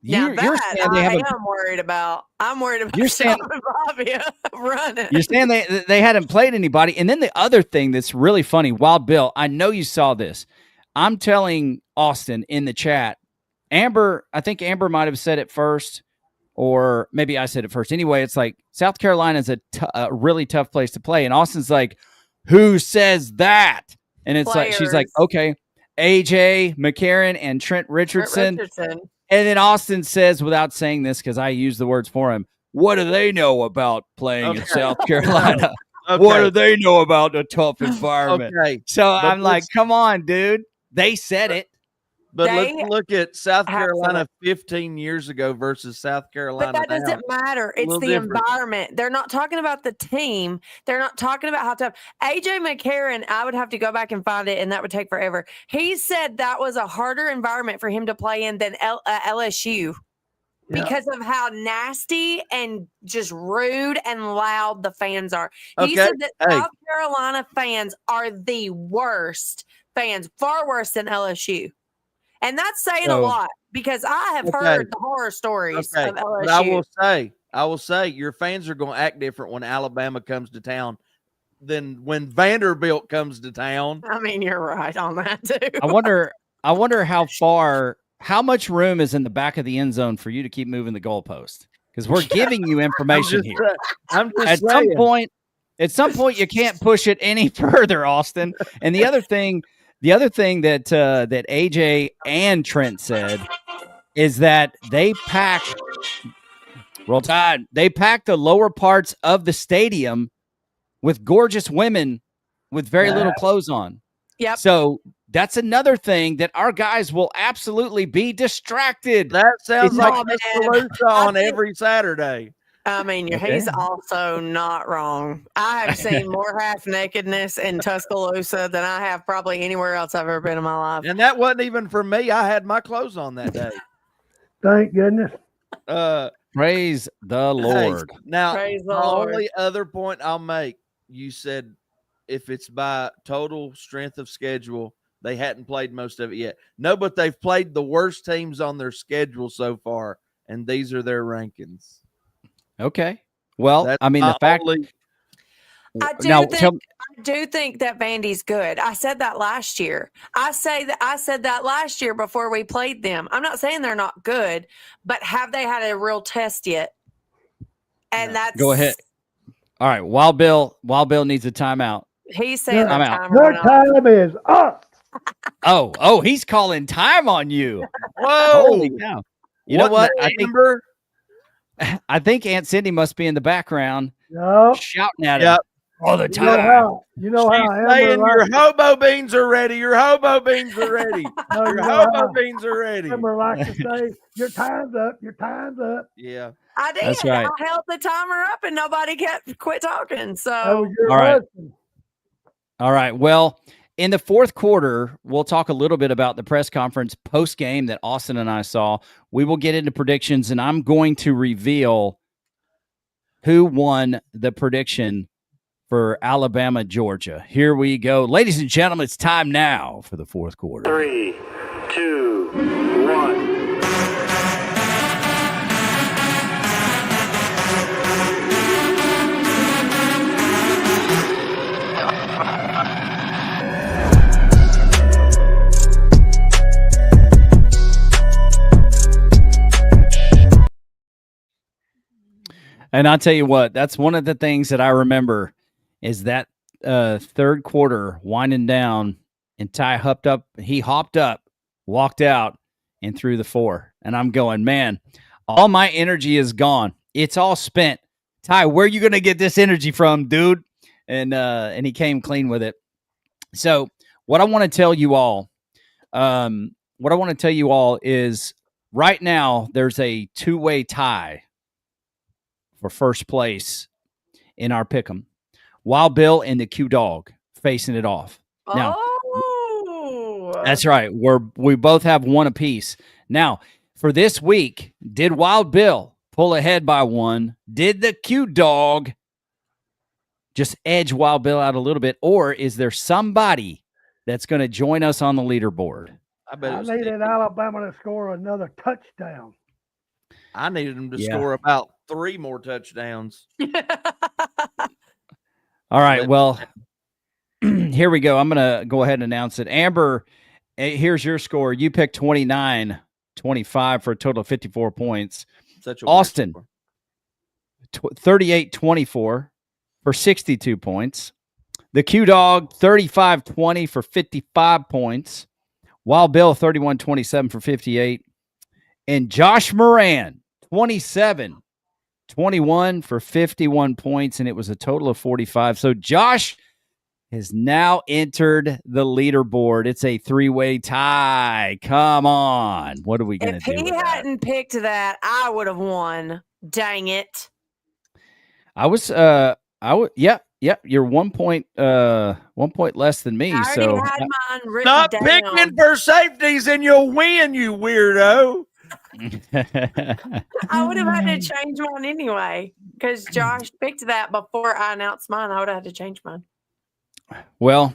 Now you're that saying they have I am worried about. I'm worried about You're saying- Sean Pavia running. You're saying they hadn't played anybody. And then the other thing that's really funny, Wild Bill, I know you saw this. I'm telling Austin in the chat, Amber, I think Amber might have said it first, or maybe I said it first. Anyway, it's like South Carolina is a really tough place to play. And Austin's like, who says that? And it's like, she's like, okay, AJ McCarron and Trent Richardson. And then Austin says, without saying this, because I use the words for him, what do they know about playing in South Carolina? Okay. What do they know about a tough environment? Okay. So But I'm like, let's- come on, dude. They said it. But They let's look at South have Carolina 15 years ago versus South Carolina But that now. doesn't matter. It's Little the different. environment. They're not talking about the team. They're not talking about how tough. AJ McCarron, I would have to go back and find it, and that would take forever. He said that was a harder environment for him to play in than LSU because of how nasty and just rude and loud the fans are. He Okay. said that Hey. South Carolina fans are the worst fans, far worse than LSU. And that's saying a So- lot because I have Okay. heard the horror stories Okay. of But LSU. I will say your fans are going to act different when Alabama comes to town than when Vanderbilt comes to town. I mean, you're right on that too. I wonder how much room is in the back of the end zone for you to keep moving the goalpost? Because we're giving you information here. I'm just At saying. some point, you can't push it any further, Austin. And the other thing that that AJ and Trent said is that they packed Roll Tide. They packed the lower parts of the stadium with gorgeous women with very little clothes on. Yep. So that's another thing that our guys will absolutely be distracted. That sounds It's like not- Tuscaloosa on every Saturday. I mean, Okay. he's also not wrong. I have seen more half nakedness in Tuscaloosa than I have probably anywhere else I've ever been in my life. And that wasn't even for me. I had my clothes on that day. Thank goodness. Praise the Lord. Hey, now, Praise the the Lord. only other point I'll make, you said if it's by total strength of schedule, they hadn't played most of it yet. No, but they've played the worst teams on their schedule so far, and these are their rankings. Okay. Well, That's I mean, the my fact. only- I do Now, think that Vandy's good. I said that last year. I said that last year before we played them. I'm not saying they're not good, but have they had a real test yet? And that's Go ahead. All right. Wild Bill needs a timeout. He's saying the I'm out. timer Your went off. time is up. Oh, he's calling time on you. Whoa! Holy cow. You know what? Amber? I think Aunt Cindy must be in the background No. shouting at him Yep. all the You know time. how, you know She's how Amber saying your likes, hobo beans are ready. Your hobo beans are ready. no, you Your know hobo how beans are ready. Amber likes to say, your time's up, your time's up. Yeah. I did. That's right. I held the timer up and nobody quit talking. That So was your All right. husband. All right. Well, in the fourth quarter, we'll talk a little bit about the press conference post game that Austin and I saw. We will get into predictions, and I'm going to reveal who won the prediction for Alabama, Georgia. Here we go. Ladies and gentlemen, it's time now for the fourth quarter. 3, 2, 1. And I'll tell you what, that's one of the things that I remember is that third quarter winding down, and Ty hopped up, walked out, and threw the 4. And I'm going, man, all my energy is gone. It's all spent. Ty, where are you going to get this energy from, dude? And he came clean with it. So what I want to tell you all, is right now there's a 2-way tie for first place in our pick'em. Wild Bill and the Q Dog facing it off. Now, that's right. We both have one apiece. Now, for this week, did Wild Bill pull ahead by one? Did the Q Dog just edge Wild Bill out a little bit? Or is there somebody that's going to join us on the leaderboard? I needed Alabama to score another touchdown. I needed them to score about 3 more touchdowns. All right. Well, here we go. I'm going to go ahead and announce it. Amber, here's your score. You picked 29-25 for a total of 54 points. Austin, 38-24 for 62 points. The Q Dog, 35-20 for 55 points. Wild Bill, 31-27 for 58. And Josh Moran, 27-21 for 51 points, and it was a total of 45. So Josh has now entered the leaderboard. It's a 3-way tie. Come on. What are we going to do? If he hadn't picked that, I would have won. Dang it. Yep, you're 1 point less than me. I already So had mine written Stop down. picking for safeties and you'll win, you weirdo. I would have had to change mine anyway because Josh picked that before I announced mine. I would have had to change mine. Well,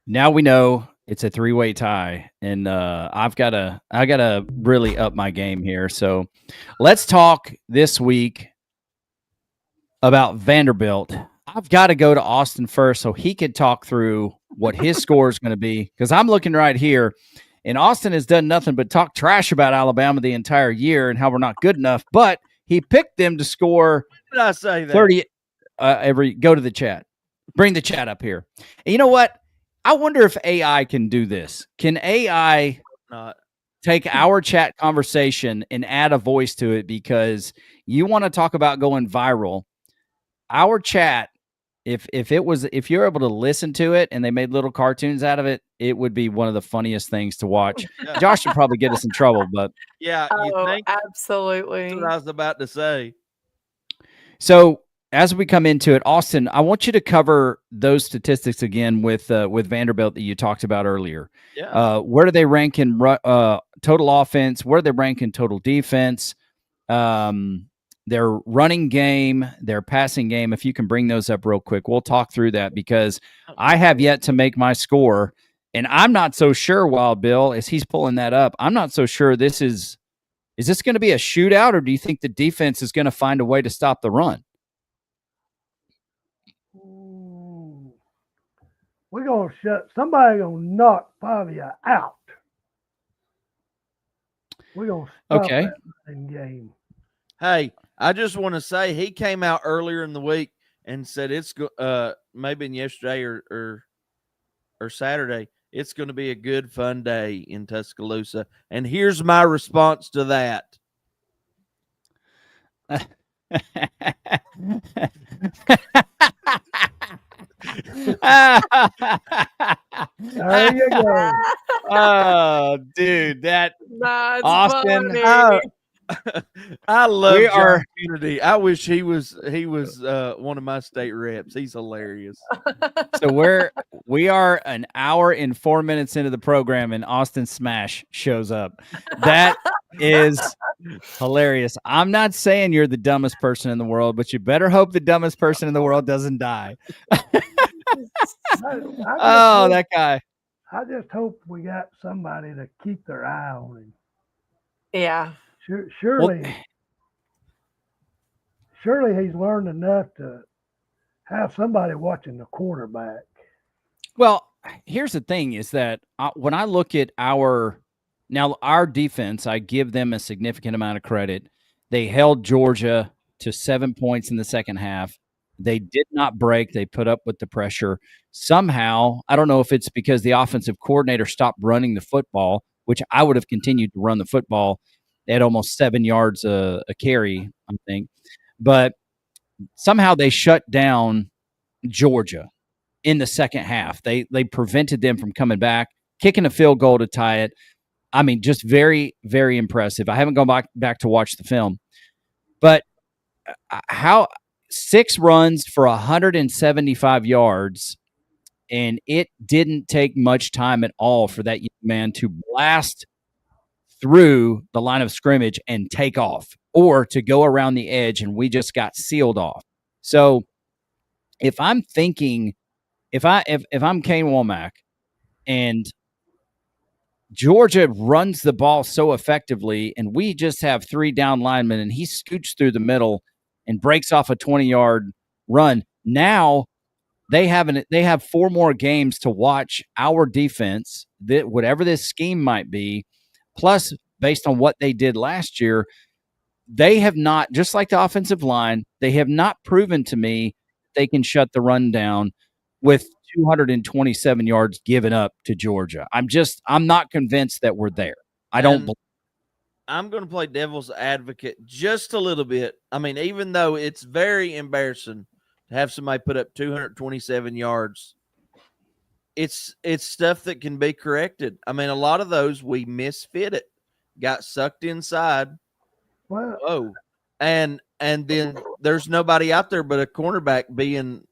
now we know it's a 3-way tie, and I gotta really up my game here. So let's talk this week about Vanderbilt. I've got to go to Austin first so he could talk through what his score is going to be, because I'm looking right here, and Austin has done nothing but talk trash about Alabama the entire year and how we're not good enough, but he picked them to score Did I say that? 30 go to the chat. Bring the chat up here. And you know what? I wonder if AI can do this. Can AI take our chat conversation and add a voice to it? Because you want to talk about going viral. Our chat, if you're able to listen to it and they made little cartoons out of it, it would be one of the funniest things to watch. Josh would probably get us in trouble, but yeah, you think? Absolutely. That's what I was about to say. So as we come into it, Austin, I want you to cover those statistics again with Vanderbilt that you talked about earlier. Yeah. Where do they rank in total offense? Where do they rank in total defense? Their running game, their passing game. If you can bring those up real quick, we'll talk through that, because I have yet to make my score, and I'm not so sure, Wild Bill, as he's pulling that up, I'm not so sure this is this going to be a shootout, or do you think the defense is going to find a way to stop the run? We're going to somebody going to knock Pavia out. We're going to stop that game. Hey, I just want to say he came out earlier in the week and said it's maybe yesterday or Saturday, it's going to be a good, fun day in Tuscaloosa. And here's my response to that. There you go. Oh, dude, that's Austin. I love John Kennedy. I wish he was one of my state reps. He's hilarious. So we are an hour and 4 minutes into the program, and Austin Smash shows up. That is hilarious. I'm not saying you're the dumbest person in the world, but you better hope the dumbest person in the world doesn't die. That guy. I just hope we got somebody to keep their eye on him. Yeah. Surely he's learned enough to have somebody watching the quarterback. Well, here's the thing is that when I look at our defense, I give them a significant amount of credit. They held Georgia to 7 points in the second half. They did not break. They put up with the pressure. Somehow, I don't know if it's because the offensive coordinator stopped running the football, which I would have continued to run the football at almost 7 yards a carry, I think. But somehow they shut down Georgia. in the second half. They prevented them from coming back, kicking a field goal to tie it. I mean, just very, very impressive. I haven't gone back to watch the film, but how 6 runs for 175 yards, and it didn't take much time at all for that young man to blast through the line of scrimmage and take off, or to go around the edge, and we just got sealed off. So if I'm thinking, if I'm Kane Womack and Georgia runs the ball so effectively, and we just have 3 down linemen, and he scoots through the middle and breaks off a 20-yard run. Now they have 4 more games to watch our defense, that whatever this scheme might be, plus based on what they did last year, they have not, just like the offensive line, they have not proven to me they can shut the run down with 227 yards given up to Georgia. I'm not convinced that we're there. I don't believe. I'm going to play devil's advocate just a little bit. I mean, even though it's very embarrassing to have somebody put up 227 yards, it's stuff that can be corrected. I mean, a lot of those we misfit it, got sucked inside. Well, whoa, and then there's nobody out there but a cornerback being.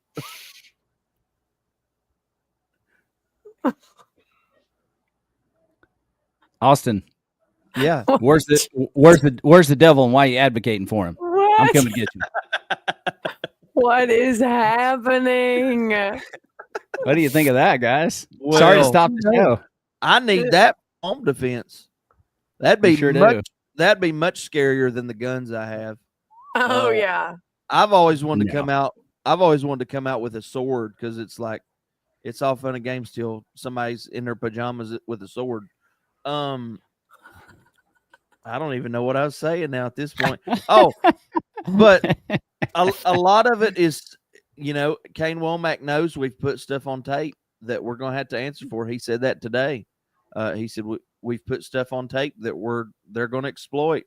Austin, yeah, where's the devil, and why are you advocating for him? What? I'm coming to get you. What is happening? What do you think of that, guys? Well, sorry to stop the show. I need that home defense. That'd be sure much. do. That'd be much scarier than the guns I have. Oh yeah. I've always wanted to come out. I've always wanted to come out with a sword, because it's like, it's all fun and games till somebody's in their pajamas with a sword. I don't even know what I was saying now at this point. Oh, but a lot of it is, Kane Womack knows we've put stuff on tape that we're going to have to answer for. He said that today. He said we've put stuff on tape that they're going to exploit.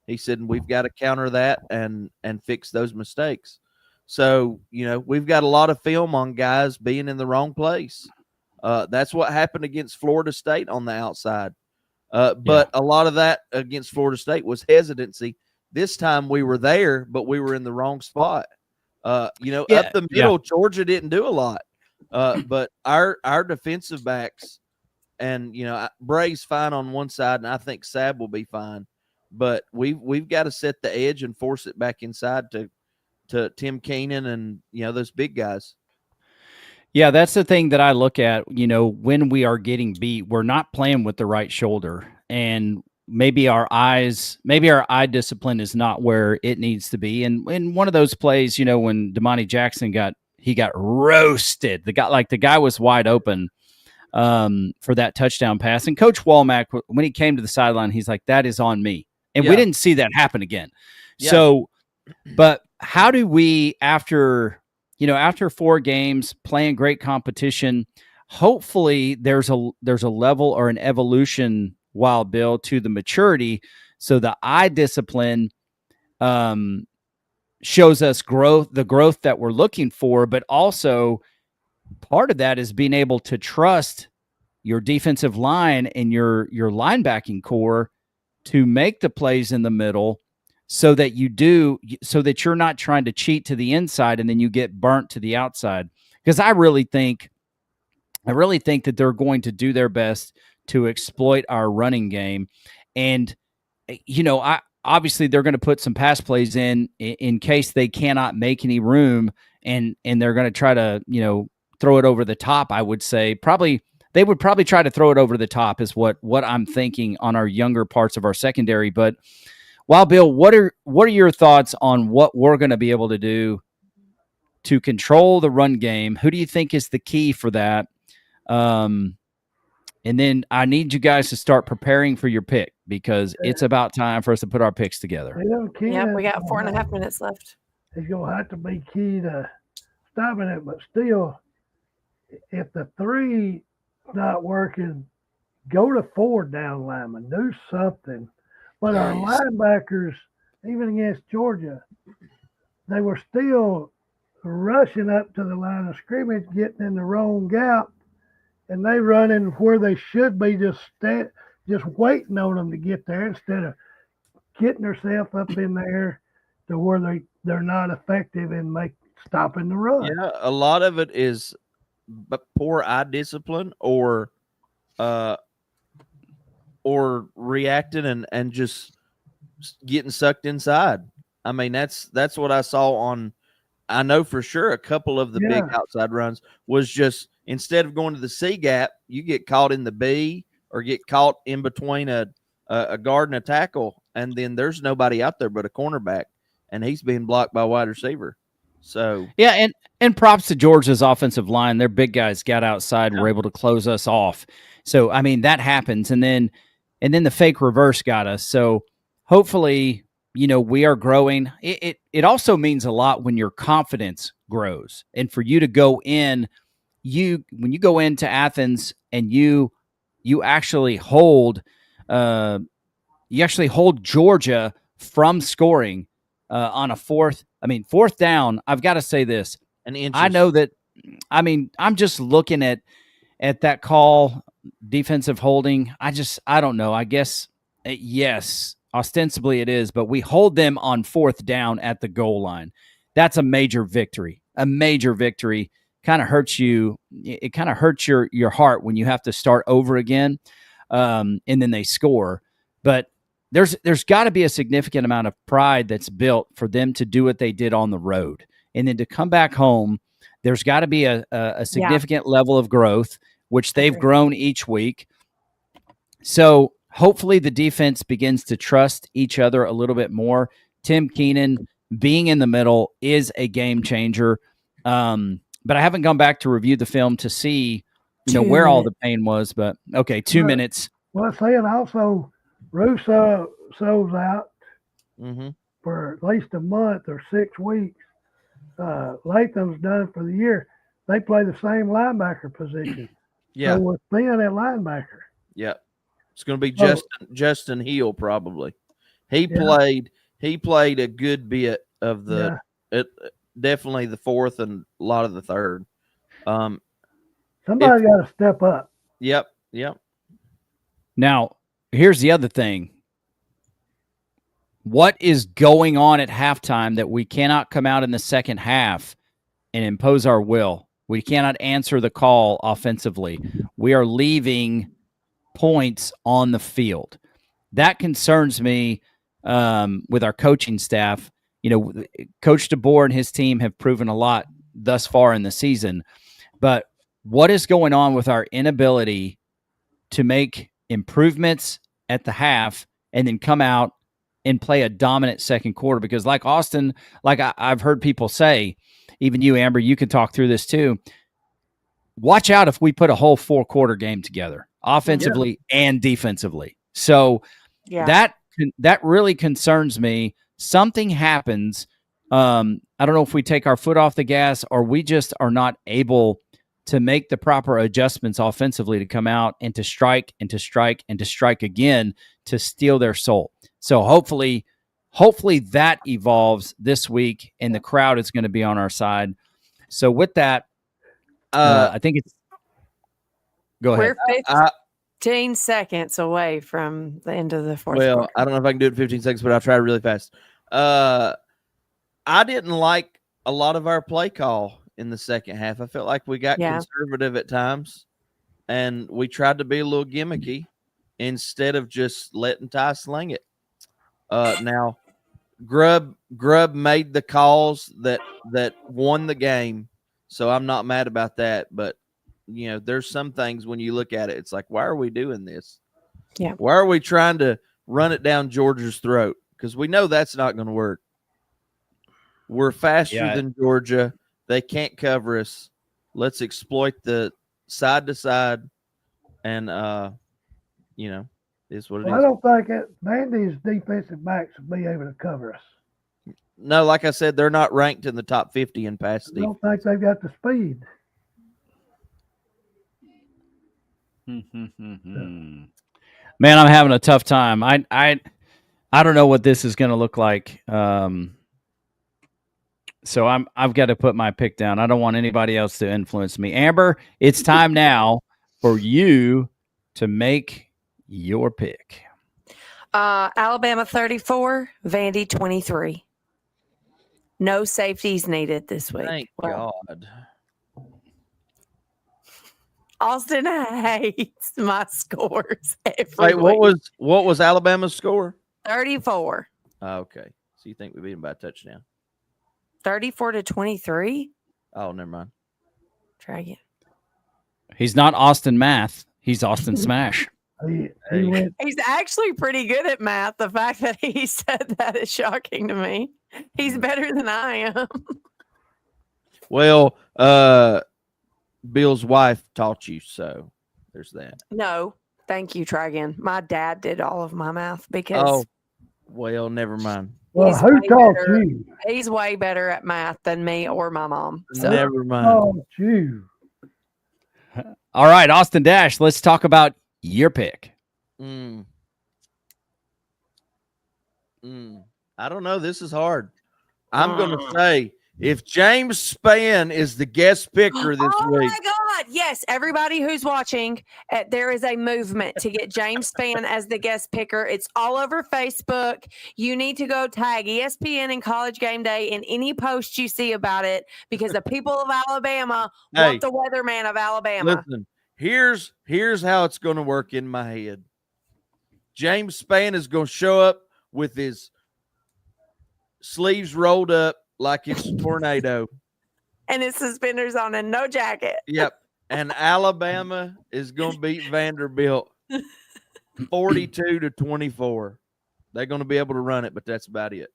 He said, and we've got to counter that and fix those mistakes. So, we've got a lot of film on guys being in the wrong place. That's what happened against Florida State on the outside. But a lot of that against Florida State was hesitancy. This time we were there, but we were in the wrong spot. Up the middle, Georgia didn't do a lot. But our defensive backs, and Bray's fine on one side, and I think Sab will be fine. But we've got to set the edge and force it back inside to Tim Keenan and those big guys. Yeah, that's the thing that I look at. When we are getting beat, we're not playing with the right shoulder, and maybe our eye discipline is not where it needs to be. And in one of those plays, when Damani Jackson got roasted, the guy was wide open for that touchdown pass. And Coach Womack, when he came to the sideline, he's like, "That is on me," and we didn't see that happen again. Yeah. So, but how do we, after 4 games playing great competition, hopefully there's a level or an evolution, Wild Bill, to the maturity, so the eye discipline shows us the growth that we're looking for, but also part of that is being able to trust your defensive line and your linebacking core to make the plays in the middle, so that you're not trying to cheat to the inside and then you get burnt to the outside. Because I really think that they're going to do their best to exploit our running game. And, obviously they're going to put some pass plays in case they cannot make any room, and they're going to try to, throw it over the top. I would say they would probably try to throw it over the top is what I'm thinking on our younger parts of our secondary. But Wild Bill, what are your thoughts on what we're going to be able to do to control the run game? Who do you think is the key for that? And then I need you guys to start preparing for your pick, because it's about time for us to put our picks together. Yeah, we got 4.5 minutes left. It's going to have to be key to stopping it, but still, if the 3 not working, go to 4 down linemen, do something. But our linebackers, even against Georgia, they were still rushing up to the line of scrimmage, getting in the wrong gap, and they running where they should be, just waiting on them to get there instead of getting themselves up in there to where they're not effective in stopping the run. Yeah, a lot of it is poor eye discipline or reacting and just getting sucked inside. I mean, that's what I saw on. I know for sure a couple of the big outside runs was just instead of going to the C gap, you get caught in the B or get caught in between a guard and a tackle, and then there's nobody out there but a cornerback, and he's being blocked by a wide receiver. So yeah, and props to Georgia's offensive line. Their big guys got outside, were able to close us off. So I mean that happens, and then the fake reverse got us. So hopefully, we are growing. It also means a lot when your confidence grows, and for you to go in, when you go into Athens and you actually hold Georgia from scoring on a fourth down. I've got to say this. I know that. I mean, I'm just looking at that call, defensive holding. I don't know. I guess yes, ostensibly it is, but we hold them on fourth down at the goal line. That's a major victory. A major victory. Kind of hurts you. It kind of hurts your heart when you have to start over again, and then they score. But there's got to be a significant amount of pride that's built for them to do what they did on the road, and then to come back home. There's got to be a significant level of growth, which they've grown each week. So hopefully the defense begins to trust each other a little bit more. Tim Keenan being in the middle is a game changer. But I haven't gone back to review the film to see, where all the pain was. But okay, 2 minutes. Well, saying also, Russo's out for at least a month or 6 weeks. Latham's done for the year. They play the same linebacker position. Yeah, so we're thin at linebacker. Yeah, it's going to be Justin Hill probably. He played a good bit of the definitely the fourth and a lot of the third. Somebody got to step up. Yep. Now, here's the other thing. What is going on at halftime that we cannot come out in the second half and impose our will? We cannot answer the call offensively. We are leaving points on the field. That concerns me with our coaching staff. Coach DeBoer and his team have proven a lot thus far in the season. But what is going on with our inability to make improvements at the half and then come out and play a dominant second quarter? Because like Austin, I've heard people say, even you, Amber, you can talk through this too. Watch out if we put a whole 4-quarter game together, offensively and defensively. So that really concerns me. Something happens. I don't know if we take our foot off the gas or we just are not able to make the proper adjustments offensively to come out and to strike and to strike and to strike again to steal their soul. So hopefully that evolves this week and the crowd is going to be on our side. So with that, I think it's go ahead. We're 15 seconds away from the end of the fourth quarter. I don't know if I can do it in 15 seconds, but I'll try really fast. I didn't like a lot of our play call in the second half. I felt like we got conservative at times, and we tried to be a little gimmicky instead of just letting Ty sling it. Now, Grubb made the calls that won the game, so I'm not mad about that. But there's some things when you look at it, it's like, why are we doing this? Yeah. Why are we trying to run it down Georgia's throat? Because we know that's not going to work. We're faster than Georgia. They can't cover us. Let's exploit the side to side, and is what it is. I don't think Vandy's defensive backs will be able to cover us. No, like I said, they're not ranked in the top 50 in pass defense. I don't think they've got the speed. Man, I'm having a tough time. I don't know what this is going to look like. So I've got to put my pick down. I don't want anybody else to influence me. Amber, it's time now for you to make your pick. Alabama 34, Vandy 23. No safeties needed this week. Thank God. Austin hates my scores every Wait, week. what was Alabama's score? 34. Okay. So you think we beat them by a touchdown? 34-23? Oh, never mind. Try again. He's not Austin Math. He's Austin Smash. He's actually pretty good at math. The fact that he said that is shocking to me. He's better than I am. Well, Bill's wife taught you, so there's that. No, thank you. Try again. My dad did all of my math because. Oh, well, never mind. Well, who taught you? He's way better at math than me or my mom. So. Never mind. Oh, you. All right, Austin Dash, let's talk about your pick. I don't know. This is hard. I'm going to say if James Spann is the guest picker this week. Oh, my God. Yes, everybody who's watching, there is a movement to get James Spann as the guest picker. It's all over Facebook. You need to go tag ESPN and College Game Day in any post you see about it because the people of Alabama want the weatherman of Alabama. Listen, here's how it's going to work in my head. James Spann is going to show up with his sleeves rolled up like it's a tornado. And his suspenders on and no jacket. Yep. And Alabama is going to beat Vanderbilt 42-24. They're going to be able to run it, but that's about it.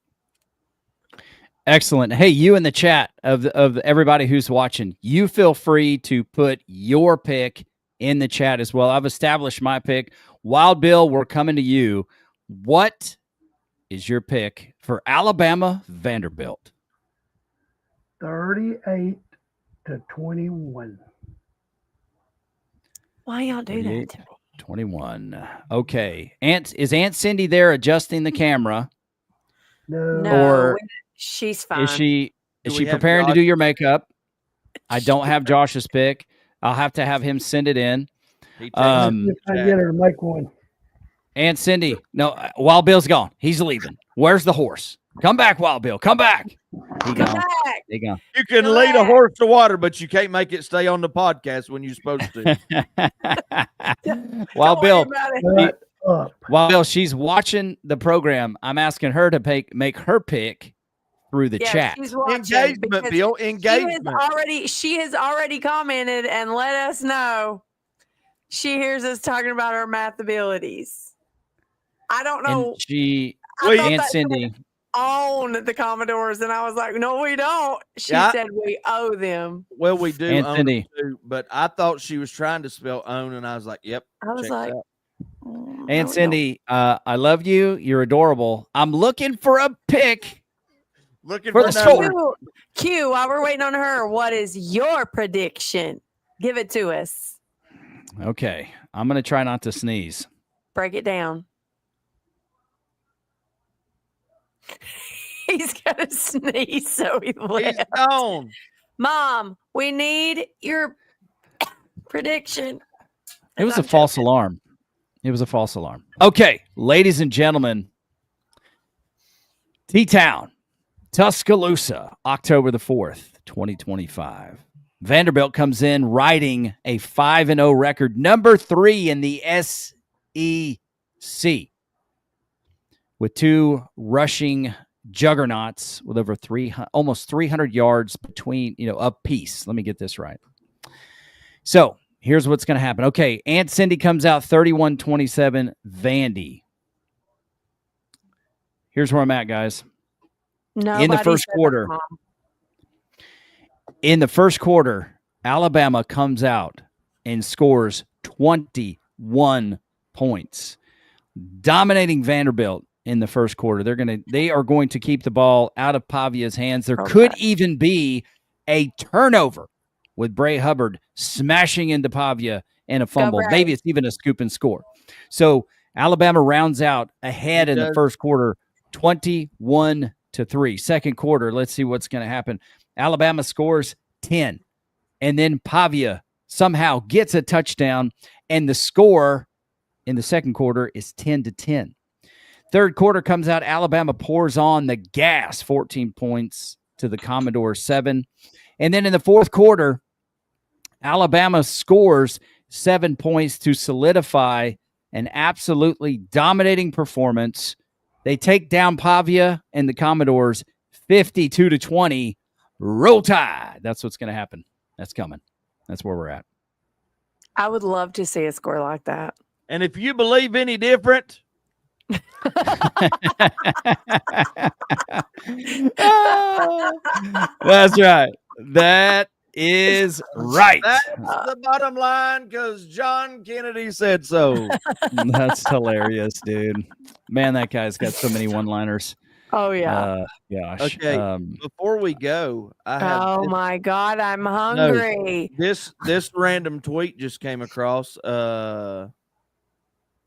Excellent. Hey, you in the chat of everybody who's watching, you feel free to put your pick in the chat as well. I've established my pick. Wild Bill, we're coming to you. What is your pick for Alabama Vanderbilt? 38-21. Why y'all do that to me? 21. Okay. Is Aunt Cindy there adjusting the camera? No. Or she's fine. Is she preparing to do your makeup? I don't have Josh's pick. I'll have to have him send it in. I get her to make one. Aunt Cindy, no, Wild Bill's gone. He's leaving. Where's the horse? Come back, Wild Bill. Come back. He gone. He gone. You can lead a horse to water, but you can't make it stay on the podcast when you're supposed to. Wild Bill, she's watching the program. I'm asking her to make her pick through the chat. She's watching Engagement, Bill. Engagement. She has already commented and let us know she hears us talking about her math abilities. I don't know. And Aunt Cindy own the Commodores, and I was like, no, we don't. She said we owe them. Well, we do Aunt own Cindy. them too, but I thought she was trying to spell own, and I was like, yep. I was like, Aunt Cindy, I love you. You're adorable. I'm looking for a pick. Looking for the score. Q, while we're waiting on her, what is your prediction? Give it to us. Okay. I'm going to try not to sneeze. Break it down. He's got to sneeze, so he left. He's gone. Mom, we need your prediction. It was a false alarm. It was a false alarm. Okay, ladies and gentlemen, T-Town, Tuscaloosa, October the 4th, 2025. Vanderbilt comes in riding a 5-0 record, number 3 in the SEC, with two rushing juggernauts with over almost 300 yards between, a piece. Let me get this right. So here's what's going to happen. Okay, Aunt Cindy comes out 31-27, Vandy. Here's where I'm at, guys. In the first quarter, Alabama comes out and scores 21 points, dominating Vanderbilt in the first quarter. They are going to keep the ball out of Pavia's hands. There could even be a turnover with Bray Hubbard smashing into Pavia and a fumble. Maybe it's even a scoop and score. So Alabama rounds out ahead in the first quarter, 21-17. 20-3. Second quarter, let's see what's going to happen. Alabama scores 10, and then Pavia somehow gets a touchdown, and the score in the second quarter is 10-10. Third quarter comes out, Alabama pours on the gas, 14 points to the Commodores 7. And then in the fourth quarter, Alabama scores 7 points to solidify an absolutely dominating performance. They take down Pavia and the Commodores 52-20. Roll Tide. That's what's going to happen. That's coming. That's where we're at. I would love to see a score like that. And if you believe any different, that's right. That is right. That's the bottom line because John Kennedy said so. That's hilarious, dude. Man, that guy's got so many one-liners. Oh, yeah. Gosh. Okay. Before we go, I have my God, I'm hungry. This random tweet just came across.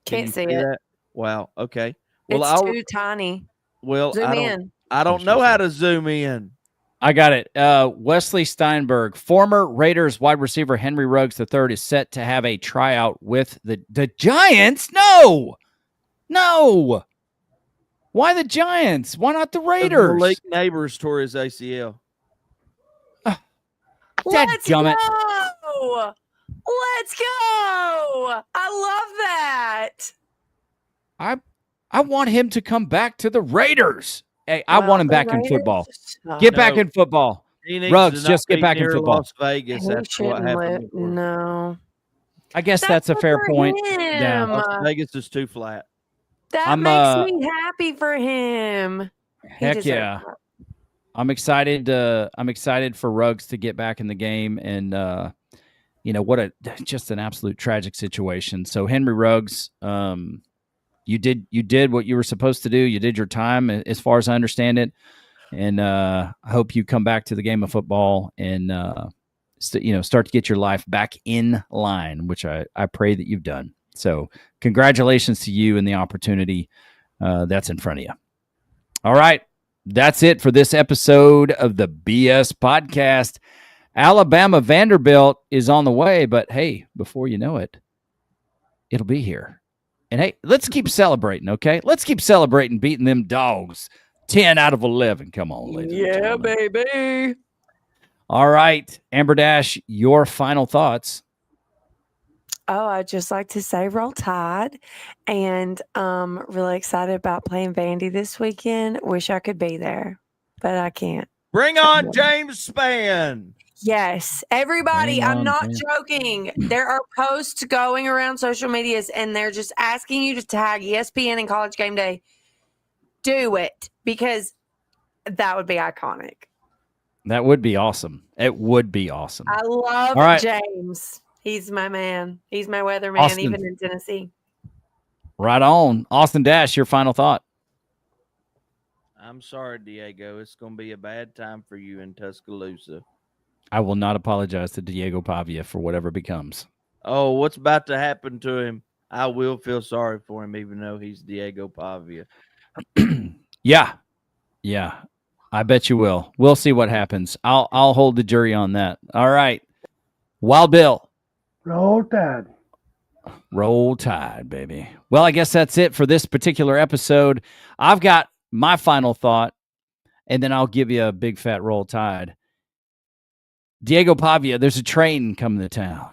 Can't see it. That? Wow. Okay. Well, it's too tiny. Well, zoom in. I don't know how to zoom in. I got it. Wesley Steinberg, former Raiders wide receiver Henry Ruggs III is set to have a tryout with the Giants. No. Why the Giants? Why not the Raiders? Malik Neighbors tore his ACL. Let's go! Let's go! I love that. I want him to come back to the Raiders. Hey, I want him back in football. Get back in football. Ruggs, just get back in football. Las Vegas after what happened. No. I guess that's a fair point. Yeah. Las Vegas is too flat. That makes me happy for him. Heck yeah. I'm excited for Ruggs to get back in the game, and what just an absolute tragic situation. So Henry Ruggs, you did what you were supposed to do. You did your time, as far as I understand it, and I hope you come back to the game of football and start to get your life back in line, which I pray that you've done. So congratulations to you and the opportunity that's in front of you. All right. That's it for this episode of the BS Podcast. Alabama Vanderbilt is on the way, but hey, before you know it, it'll be here. And hey, let's keep celebrating, okay? Let's keep celebrating beating them dogs 10 out of 11. Come on, ladies. Yeah, baby. All right. Amber Dash, your final thoughts. Oh, I'd just like to say Roll Tide, and really excited about playing Vandy this weekend. Wish I could be there, but I can't. Bring on James Spann. Yes, everybody, I'm not joking. There are posts going around social medias, and they're just asking you to tag ESPN and College Game Day. Do it, because that would be iconic. That would be awesome. It would be awesome. I love James. He's my man. He's my weatherman, Austin. even in Tennessee. Right on. Austin Dash, your final thought. I'm sorry, Diego. It's going to be a bad time for you in Tuscaloosa. I will not apologize to Diego Pavia for whatever becomes. Oh, what's about to happen to him? I will feel sorry for him, even though he's Diego Pavia. Yeah. I bet you will. We'll see what happens. I'll hold the jury on that. All right. Wild Bill. Roll Tide. Roll Tide, baby. Well, I guess that's it for this particular episode. I've got my final thought, and then I'll give you a big fat Roll Tide. Diego Pavia, there's a train coming to town.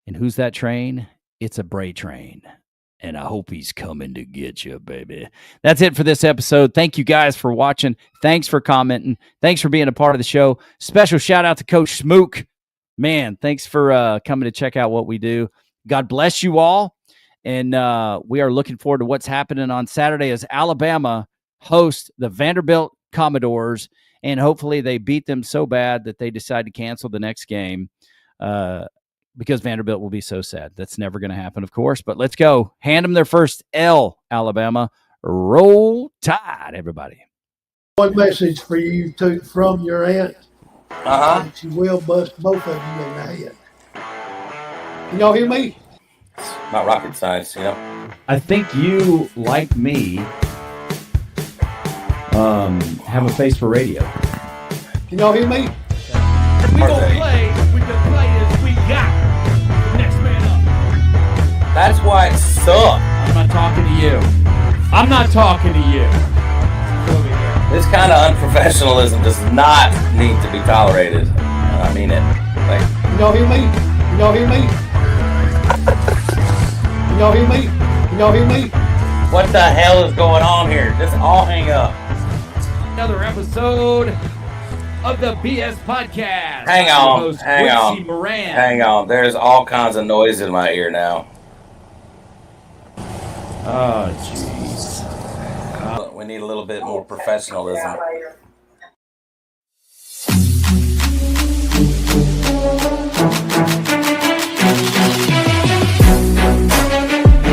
And who's that train? It's a Bray train. And I hope he's coming to get you, baby. That's it for this episode. Thank you guys for watching. Thanks for commenting. Thanks for being a part of the show. Special shout out to Coach Smook. Man, thanks for coming to check out what we do. God bless you all. And we are looking forward to what's happening on Saturday as Alabama hosts the Vanderbilt Commodores. And hopefully they beat them so bad that they decide to cancel the next game because Vanderbilt will be so sad. That's never going to happen, of course. But let's go. Hand them their first L, Alabama. Roll Tide, everybody. One message for you from your aunt. She will bust both of you in the head. Can y'all hear me? Not rocket science, I think you, like me, have a face for radio. Can y'all hear me? We gonna play with the players we got. Next man up. That's why it sucks. I'm not talking to you. I'm not talking to you. This kind of unprofessionalism does not need to be tolerated. I mean it. Like, Can y'all hear me? Can y'all hear me? Can y'all hear me? Can y'all hear me? what the hell is going on here? Just all hang up. Another episode of the BS Podcast. Hang on. Hang on. Moran. Hang on. There's all kinds of noise in my ear now. Oh, jeez. We need a little bit more professionalism.